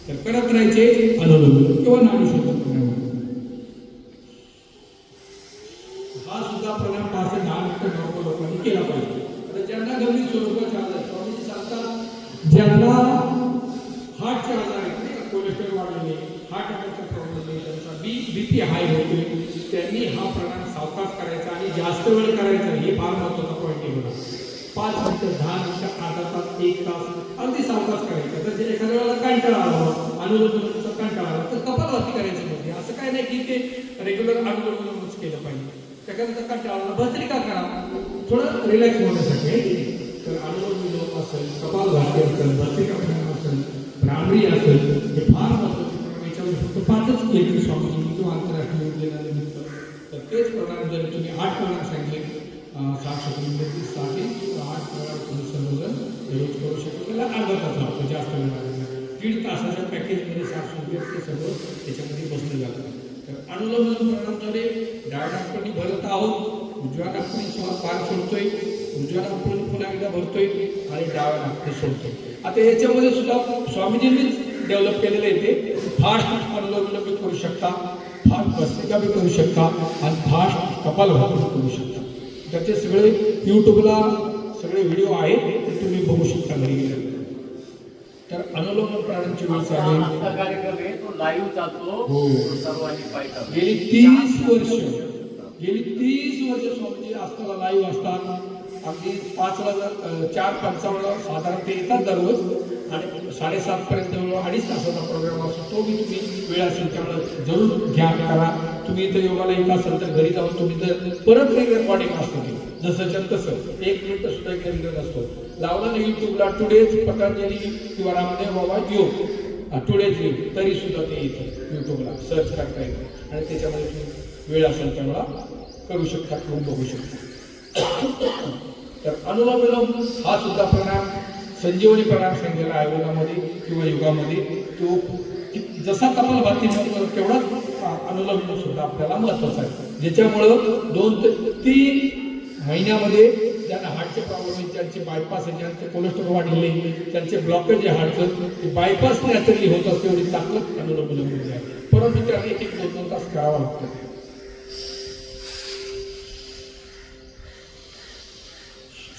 तर करत राहायचे अनुलोम किंवा नाडी शोधन प्राणायाम. हा सुद्धा प्राणायाम 5 ते 10 मिनिटं नॉर्मल लोकांनी केला पाहिजे. आता ज्यांना गंभीर स्वरूपात आजार, स्वामीजी सांगतात, ज्यांना हार्टचे आजार आहेत, कोलेस्ट्रॉल वाढलेले, हार्ट अटॅकचा प्रॉब्लेम आहे, त्यांचा बीपी हाय होतोय, त्यांनी हा प्राणायाम सावकाश करायचा आणि जास्त वेळ करायचा. हे फार महत्त्वाचा पॉईंट आहे बघा. 5 मिनिटं, 10 मिनिटं, अर्धा तास, 1 तास अगदी सावकाश करायचं. तर एखाद्या वेळेला कंटाळा आला, अनुलोम कंटाळा आला तर कपालभाती करायचं म्हणजे. असं काय नाही की ते रेग्युलर अनुलोमच केलं पाहिजे. एखाद्याचा कंटाळा आला भस्त्रिका करा, थोडं रिलॅक्स होण्यासाठी. तर अनुलोम असेल, कपालभाती असेल, भस्त्रिका प्राणायाम असेल, भ्रामरी असेल, हे फार महत्त्वाचे. याच्यावर फक्त 5च केली स्वामीजी किंवा आंतरराष्ट्रीय योग दिनानिमित्त. तर तेच प्राणायाम जर तुम्ही 8 प्राणायाम सांगितले, 7 सेकंदासाठी 8 प्राणायाम तुम्ही सर्वजण रोज करू शकतो. त्याला अर्धा तास लागतो, जास्त वेळ लागत नाही. 1.5 तासाच्या पॅकेजमध्ये 700 रुपये ते सगळं त्याच्यामध्ये बसलं जातं. तर अनुलोम प्राणायामद्वारे डाव्या नाकपुनी भरत आहोत, उजव्या नाकपुनी श्वास बाहेर सोडतोय, उजव्या नाकपुनी पुन्हा एकदा भरतोय आणि डाव्या नाकपुनी सोडतोय. आता याच्यामध्ये सुद्धा स्वामीजींनीच डेव्हलप केलेलं आहे. ते फास्ट अनुलोम विलोम करू शकता, फास्ट भस्त्रिका बी करू शकता आणि फास्ट कपालभाती करू शकता. त्याचे सगळे यूट्यूबला सगळे व्हिडिओ आहेत, ते तुम्ही बघू शकता घरी गेल्यानंतर. तर अनुलोम प्राणायामची वेळ चालू आहे. आजचा कार्यक्रम आहे तो लाईव्ह चालतो. हो. सर्वांनी पाहिजे. गेली 30 वर्ष स्वामीजी असताना लाईव्ह असतात. अगदी 4:55 साधारण ते येतात दररोज आणि 7:30 पर्यंत 2.5 तासाचा प्रोग्राम असतो. तो मी तुम्ही वेळ असेल त्यामुळे जरूर घ्या, करा. तुम्ही इथं योगाला येत असाल तर घरी जाऊन तुम्ही जर परत रेकॉर्डिंग असतो की जसंच्या तसं 1 मिनिट सुद्धा एक रेग्युलर असतो. लावला ना युट्यूबला टुडेज पतंजली किंवा रामदेव बाबा योग, टुडेज योग, तरी सुद्धा ते येतं युट्यूबला सर्च करता येतं आणि त्याच्यामध्ये तुम्ही वेळ असेल त्यामुळं करू शकता किंवा बघू शकता. तर अनुलोम विलोम हा सुद्धा प्राणायाम संजीवनी प्राणायाम सांगितलेला आयुर्वेदामध्ये किंवा योगामध्ये. तो जसा कपालभाती महत्त्व तेवढाच अनुलोम विलोम सुद्धा आपल्याला महत्त्वाचा आहे. ज्याच्यामुळं 2 ते 3 महिन्यामध्ये ज्यांना हार्टचे प्रॉब्लेम आहेत, ज्यांचे बायपास आहे, ज्यांचे कोलेस्ट्रॉल वाढलेले, ज्यांचे ब्लॉकेज आहे हार्टचं, ते बायपास नॅचरली होत असते एवढी ताकद अनुलोम विलोममध्ये आहे. परंतु त्याला 1-2 तास करावं लागतं.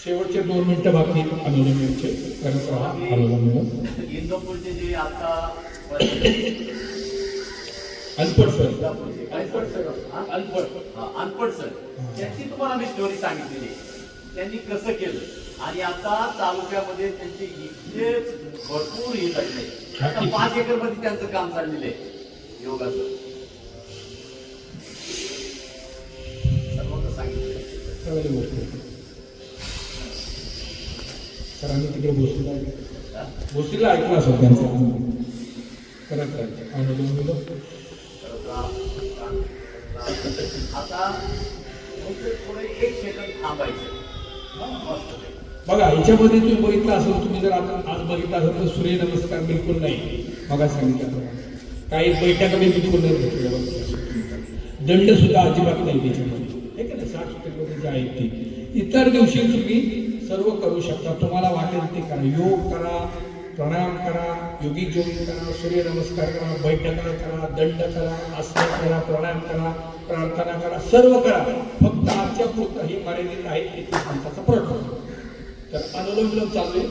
शेवटचे 2 मिनिटं बाकी अनुलोम विलोमचे करत राहा. अनुलोम विलोम इंदापूरचे जे आता अनपढ सर, अनपढ सर त्यांची तुम्हाला मी स्टोरी सांगितलेली. त्यांनी कसं केलं आणि आता तालुक्यामध्ये त्यांचे इतके भरपूर हे झाले. आता 5 एकर मध्ये त्यांचं काम चाललेलं आहे योगाचं. सर्वांना सांगितलं. सगळी गोष्ट सरांनी तिकडे गोष्टीला ऐकलं असेल त्यांचं. करत राहायचं अनुलोम विलोम. आता थोडं 1 सेकंद थांबायचं. बघा याच्यामध्ये तुम्ही बघितलं असेल, तुम्ही जर आता आज बघितलं असेल तर सूर्य नमस्कार बिलकुल नाही. मग सांगितलं काही बैठका बिलकुल नाही घेतल्या, दंड सुद्धा अजिबात नाही त्याच्यामध्ये. जे आहेत ते. इतर दिवशी तुम्ही सर्व करू शकता, तुम्हाला वाटेल ते करा. योग करा, प्राणायाम करा, योगिक जोगिंग करा, सूर्यनमस्कार करा, बैठका करा, दंड करा, आसन करा, प्राणायाम करा, प्रार्थना करा, सर्व करा. फक्त आजच्या पुरतं हे मर्यादित आहे 31 मिनिटाचा प्रोटोकॉल. तर अनुलोम विलोम चालू आहे.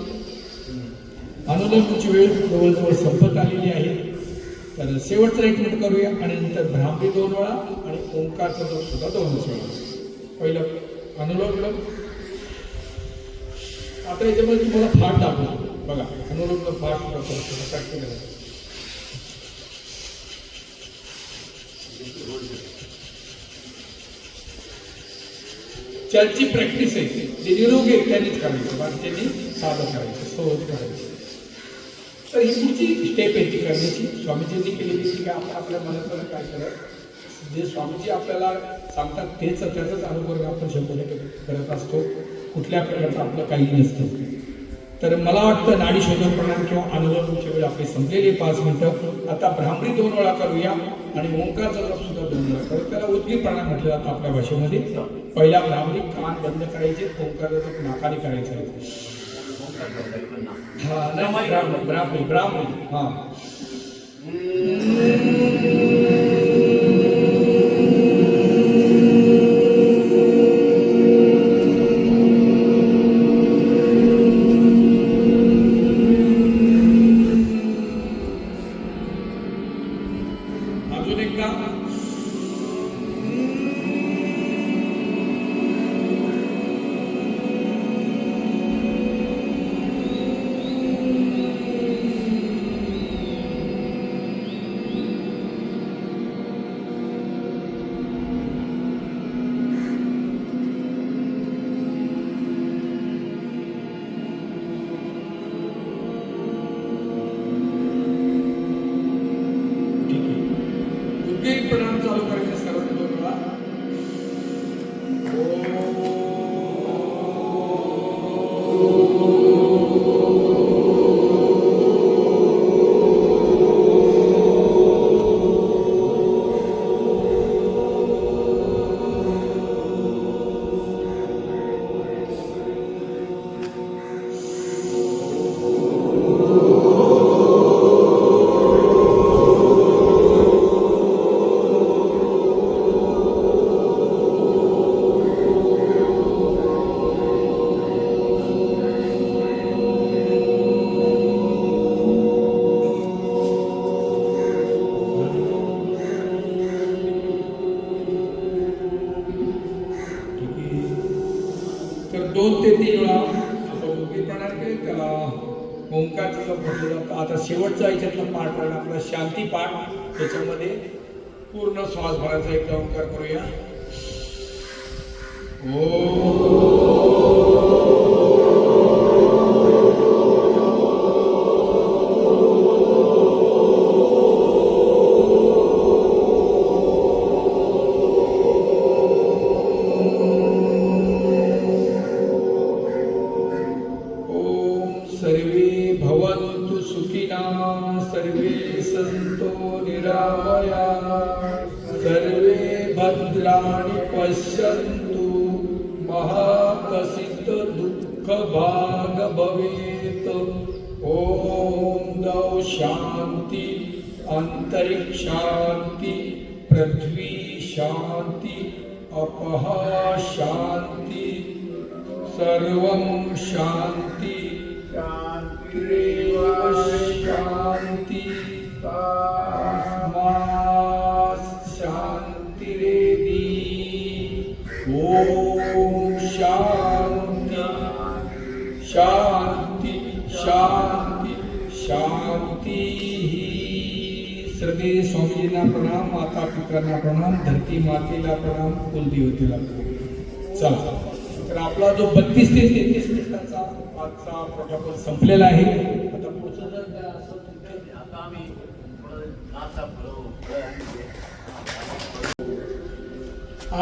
अनुलोमची वेळ जवळजवळ संपत आलेली आहे. तर शेवटचा 1 मिनिट करूया आणि नंतर भ्रामरी 2 वेळा आणि ओंकारचा जप सुद्धा 2 वेळा. पहिलं अनुलोम विलोम. आता याच्यामध्ये तुम्हाला फाट दाखवतो बघा. अनुलोम फाट प्रॅक्टिस करा. ज्यांची प्रॅक्टिस आहे जे निरोगी आहे त्यांनीच करायचं, बाकीच्यांनी साधं करायचं, सहज करायचं. तर ही पुढची स्टेप आहे ती करण्याची. स्वामीजींनी केलेली की आपण आपल्या मनात काय करत, जे स्वामीजी आपल्याला सांगतात तेच त्याचाच अनुकरण आपण शेवटी करत असतो. कुठल्या प्रकारचं आपलं काही नसतं. तर मला वाटतं नाडी शोधन प्राणायाम किंवा अनुलोमची वेळ आपली संपलेली 5 मिनिटं. आता भ्रामरी 2 वेळा करूया आणि ओंकारचा जप सुद्धा 2 वेळा करू. त्याला उद्गीर प्राणायाम म्हटलं जातं आपल्या भाषेमध्ये. पहिला भ्रामरी कान बंद करायचे, ओंकारचा जप नाकाने करायचा आहे. हा नाही ब्राह्मणी हा. अजून एकदा. उद्गीर प्राणायाम चालू करायचे सर्वात 2 वेळा. तर 2 ते 3 वेळा आपण उद्गीर प्राणायाम केले. त्याला ओंकारचा जप म्हटलं जातं. आता शेवटचा याच्यातला पाठ आहे आपला शांती पाठ. त्याच्यामध्ये पूर्ण श्वास भरायचा. एकदा ओंकार करूया. सर्वे भवन्तु सुखिनः, सर्वे सन्तु निरामयाः, सर्वे भद्राणि पश्यन्तु, मा कश्चित् दुःखभाग् भवेत्. ॐ द्यौ शान्ति, अन्तरिक्ष शान्ति, पृथ्वी शान्ति, अपः शान्ति, सर्वं शान्ति. शान्तिरेव शान्ति, तस्मात् शान्तिरेधि. ॐ शान्ति शान्ति शान्ति शान्तिः. श्रद्धे स्वामीजींना प्रणाम, माता पित्यांना प्रणाम, धरती मातेला प्रणाम, कुलदेवतेला प्रणाम. चला, तर आपला जो 32 ते 33 मिनिटांचा आजचा प्रोटोकॉल संपलेला आहे. आता पुढचं जर काय असं तुमच्या आता आम्ही नाश्ता करू.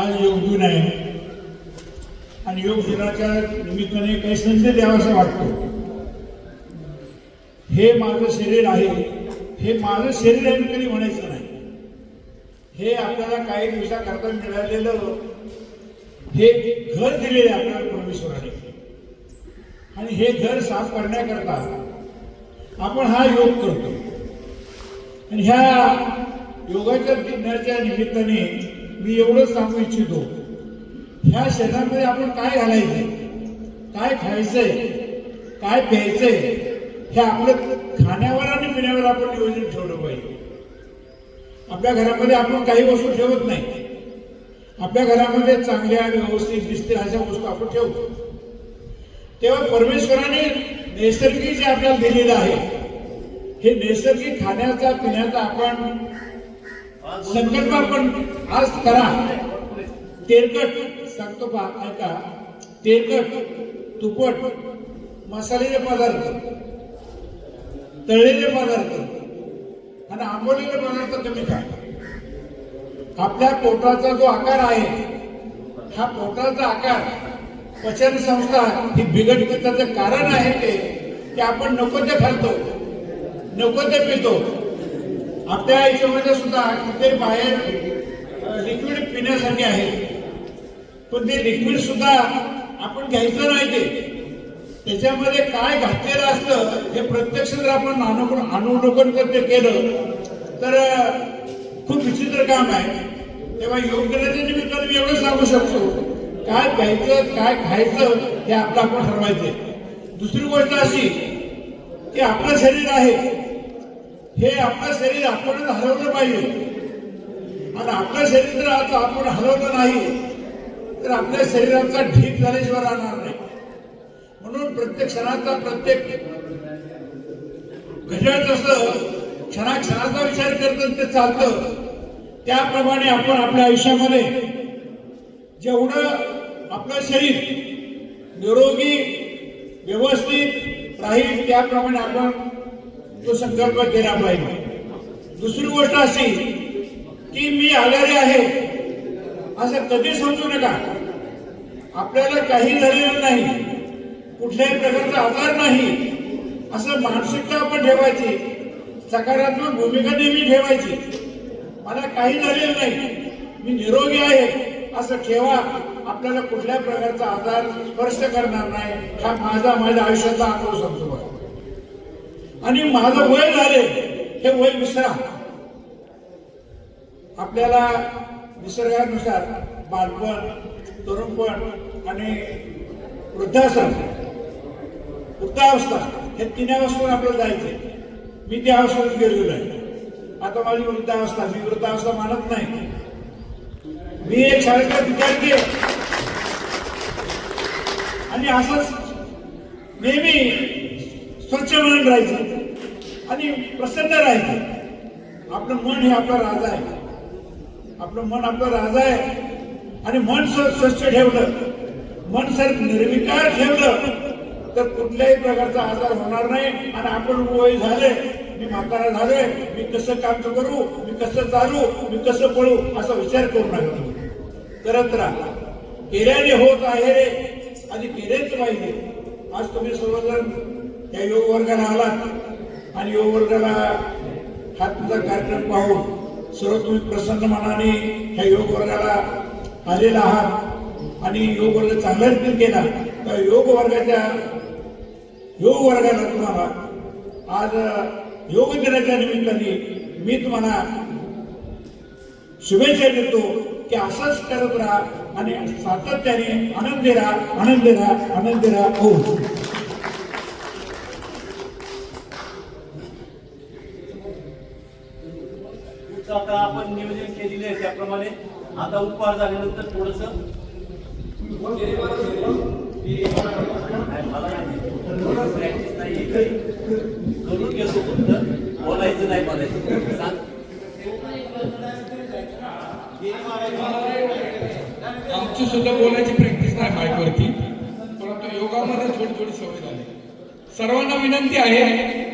आज योग दिन आहे आणि योग दिनाच्या निमित्ताने काही संदेश द्यावासा वाटतो. हे माझं शरीर आहे, हे माझं शरीर आहे कधी म्हणायचं नाही. हे आपल्याला काही दिवसाकरता मिळालेलं हे घर दिलेले आहे आपल्याला परमेश्वराने, आणि हे घर साफ करण्याकरता आपण हा योग करतो. आणि ह्या योगाच्या दिनाच्या निमित्ताने मी एवढंच सांगू इच्छितो, ह्या शरीरामध्ये आपण काय घालायचंय, काय खायचंय, काय प्यायचंय, हे आपलं खाण्यावर आणि पिण्यावर आपण नियोजन ठेवलं पाहिजे. आपल्या घरामध्ये आपण काही वस्तू ठेवत नाही. आपल्या घरामध्ये चांगल्या व्यवस्थित दिसतील अशा वस्तू आपण ठेवतो. तेव्हा परमेश्वराने नैसर्गिक जे आपल्याला दिलेलं आहे, हे नैसर्गिक खाण्याचा पिण्याचा आपण संकल्प आपण आज करा. तेलकट सांगतो पहा, ऐका, तेलकट, तुपट, मसालेचे पदार्थ, तळलेले पदार्थ आणि आंबवलेले पदार्थ कमी खा. आपल्या पोटाचा जो आकार आहे, हा पोटाचा आकार, पचन संस्था ही बिघडते. त्याचं कारण आहे ते की आपण नको ते खातो, नको ते पितो. आपल्या आयुष्यामध्ये सुद्धा किती बाहेर लिक्विड पिण्यासाठी आहे, पण ते लिक्विड सुद्धा आपण घ्यायचं नाही. ते त्याच्यामध्ये काय घातलेलं असतं हे प्रत्यक्ष जर आपण अनुलोकन ते केलं तर खूप विचित्र काम आहे. तेव्हा योग करण्याच्या निमित्ताने मी एवढं सांगू शकतो, काय प्यायचं काय खायचं हे आपलं आपण ठरवायचंय. दुसरी गोष्ट अशी की आपलं शरीर आहे, हे आपलं शरीर आपणच हलवलं पाहिजे. आणि आपलं शरीर जर आता आपण हलवलं नाही तर आपल्या शरीराचा ढीक झाल्याशिवाय राहणार नाही. म्हणून प्रत्येक क्षणाचा, प्रत्येक घड्याळ जसं क्षणाक्षणाचा विचार करतं ते चालतं, त्याप्रमाणे आपण आपल्या आयुष्यामध्ये जेवढं आपलं शरीर निरोगी व्यवस्थित राहील त्याप्रमाणे आपण तो संकल्प केला पाहिजे. दुसरी गोष्ट अशी की मी आजारी आहे असं कधी समजू नका. आपल्याला काही झालेलं नाही, कुठल्याही प्रकारचा आजार नाही असं मानसिकता आपण ठेवायची. सकारात्मक भूमिका नेहमी ठेवायची. मला काही झालेलं नाही, मी निरोगी आहे असं ठेवा. आपल्याला कुठल्या प्रकारचा आजार स्पर्श करणार नाही. हा माझ्या आयुष्याचा अनुभव सांगतो. आणि माझं वय झाले हे वय विसरा. आपल्याला निसर्गानुसार बालपण, तरुणपण आणि वृद्धावस्था हे तिन्ही अवस्थेवर आपल्याला जायचंय. मी त्या अवस्थेत गेलेलो आहे. आता माझी वृद्धावस्था, मी वृद्धावस्था मानत नाही. मी एक शाळेचा विद्यार्थी आहे आणि असंच नेहमी स्वच्छ मन राहायचं आणि प्रसन्न राहायचं. आपलं मन हे आपला राजा आहे. आपलं मन आपला राजा आहे. आणि मन स्वच्छ ठेवलं, मन सर निर्विकार ठेवलं तर कुठल्याही प्रकारचा आजार होणार नाही. आणि आपण वय झाले, मी म्हातारा झालोय, मी कसं काम करू, मी कसं चालू, मी कसं पळू असा विचार करू नका. करत राहा. केल्याने होत आहे रे, आणि केलेच पाहिजे. आज तुम्ही सर्वजण या योग वर्गाला आलात आणि योग वर्गाला हा तुमचा कार्यक्रम पाहून सर्व तुम्ही प्रसन्न मनाने ह्या योग वर्गाला आलेला आहात आणि योग वर्ग चांगल्या रीतीने केला. तर योग वर्गाला तुम्हाला आज योग दिनाच्या निमित्ताने मी तुम्हाला शुभेच्छा देतो की असंच करत राहा आणि सातत्याने आनंदी राहा. हो. आता आपण नियोजन केलेले आहे त्याप्रमाणे आता उपहार झाल्यानंतर थोडस प्रॅक्टिस नाही करून घेतो, फक्त बोलायचं नाही, बोलायचं सांग. आमची सुद्धा बोलायची प्रॅक्टिस नाही माईकवरती, परंतु योगामध्ये थोडी सवय झाली. सर्वांना विनंती आहे,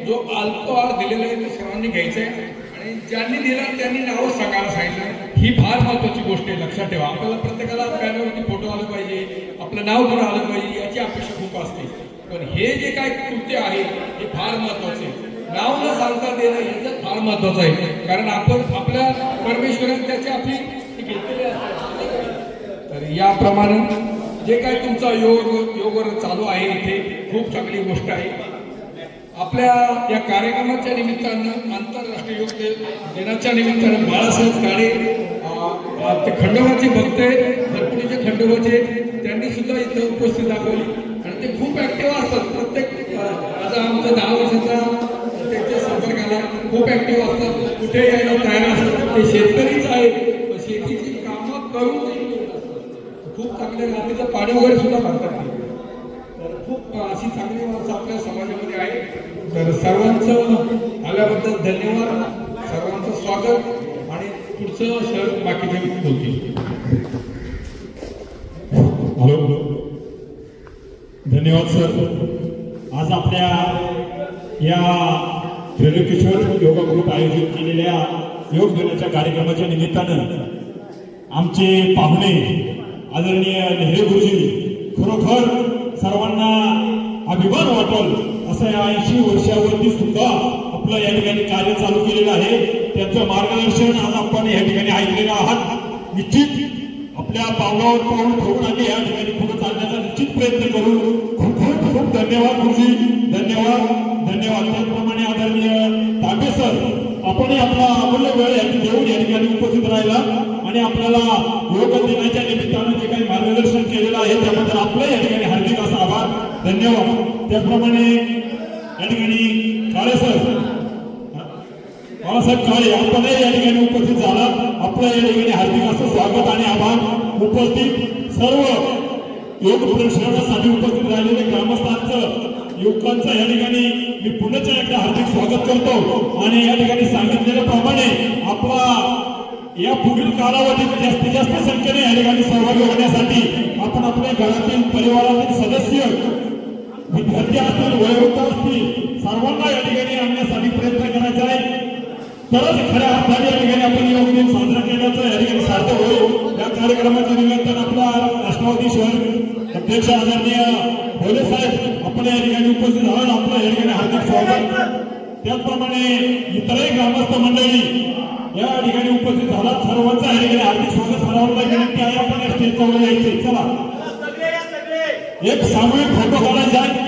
जो अल्पहार दिलेला आहे तो सर्वांनी घ्यायचा आहे. आणि ज्यांनी दिला त्यांनी नावं सांगायला सांगितलं. ही फार महत्वाची गोष्ट आहे, लक्षात ठेवा. आपल्याला प्रत्येकाला बॅनरवरती फोटो आलं पाहिजे, आपलं नाव पण आलं पाहिजे, याची अपेक्षा खूप असते. पण हे जे काय कृत्य आहे हे फार महत्वाचे आहे. नाव न सांगता देणं याचं फार महत्वाचं आहे. कारण आपण आपल्या परमेश्वराने त्याची आपली घेतलेली असते. तर याप्रमाणे जे काही तुमचा योग चालू आहे इथे खूप चांगली गोष्ट आहे. आपल्या या कार्यक्रमाच्या निमित्तानं आंतरराष्ट्रीय योग दिनाच्या निमित्तानं बाळासाहेब काळे ते खंडोबाचे भक्त आहेत, भरपुरीचे खंडोबाचे, त्यांनी सुद्धा इथं उपस्थित दाखवली आणि ते खूप ऍक्टिव्ह असतात. प्रत्येक आता आमचा 10 वर्षाचा त्यांच्या संपर्काला खूप ऍक्टिव्ह असतात, कुठे यायला तयार असतात. ते शेतकरीच आहेत, शेतीची कामं करून खूप चांगल्या रात्रीचं पाणी वगैरे सुद्धा भरतात. तर खूप अशी चांगली माणसं आपल्या समाजामध्ये आहे. तर सर्वांचं आल्याबद्दल धन्यवाद, सर्वांचं स्वागत आणि पुढचं सर बाकीचे बोलतील. हॅलो, धन्यवाद सर. आज आपल्या या त्रिलोकेश्वर योगा ग्रुप आयोजित केलेल्या योग दिनाच्या कार्यक्रमाच्या निमित्तानं आमचे पाहुणे आदरणीय नेहरू गुरुजी, खरोखर सर्वांना अभिमान वाटेल असं या 80 वर्षावरती सुद्धा आपलं या ठिकाणी कार्य चालू केलेलं आहे. त्यांचं मार्गदर्शन आज आपण या ठिकाणी ऐकलेलं आहात. निश्चित आपल्या पावलावर पाऊल ठेवून आम्ही या ठिकाणी पुढे चालण्याचा निश्चित प्रयत्न करू. खूप खूप खूप धन्यवाद गुरुजी, धन्यवाद धन्यवाद. त्याचप्रमाणे आदरणीय तांबे सर, आपणही आपला अमूल्य वेळ यांनी देऊन या ठिकाणी उपस्थित राहिला आणि आपल्याला योग दिनाच्या निमित्तानं जे काही मार्गदर्शन केलेलं आहे त्याबद्दल आपलं या ठिकाणी हार्दिक असा आभार, धन्यवाद. त्याचप्रमाणे या ठिकाणी काळे सर, बाळासाहेब काळे, आपणही या ठिकाणी उपस्थित झाला, आपलं या ठिकाणी हार्दिक असं स्वागत आणि आभार. उपस्थित सर्व योग प्रशिक्षणासाठी उपस्थित राहिलेले ग्रामस्थांचं, युवकांचं या ठिकाणी मी पुन्हा एकदा हार्दिक स्वागत करतो आणि या ठिकाणी सांगितलेल्याप्रमाणे आपला या पुढील कालावधीत जास्तीत जास्त संख्येने या ठिकाणी सहभागी होण्यासाठी आपण आपल्या घरातील परिवारातील सदस्य, विद्यार्थी असतील, वयोवृद्ध असतील, सर्वांना या ठिकाणी आणण्यासाठी प्रयत्न करायचा आहे. तरच खऱ्या अर्थाने या ठिकाणी आपण योग दिन साजरा केल्याचं या ठिकाणी सार्थक होईल. या कार्यक्रमाच्या निमित्तानं आपला राष्ट्रवादी शहर अध्यक्ष आदरणीय भोले साहेब आपण या ठिकाणी उपस्थित आहात, आपलं या ठिकाणी हार्दिक स्वागत. त्याचप्रमाणे इतरही ग्रामस्थ मंडळी या ठिकाणी उपस्थित झालात, सर्वांचं या ठिकाणी हार्दिक स्वागत. सर्वांना विनंती आहे आपण या स्टेजच्या वर यायचे. चला एक सामूहिक फोटो काढायचा आहे.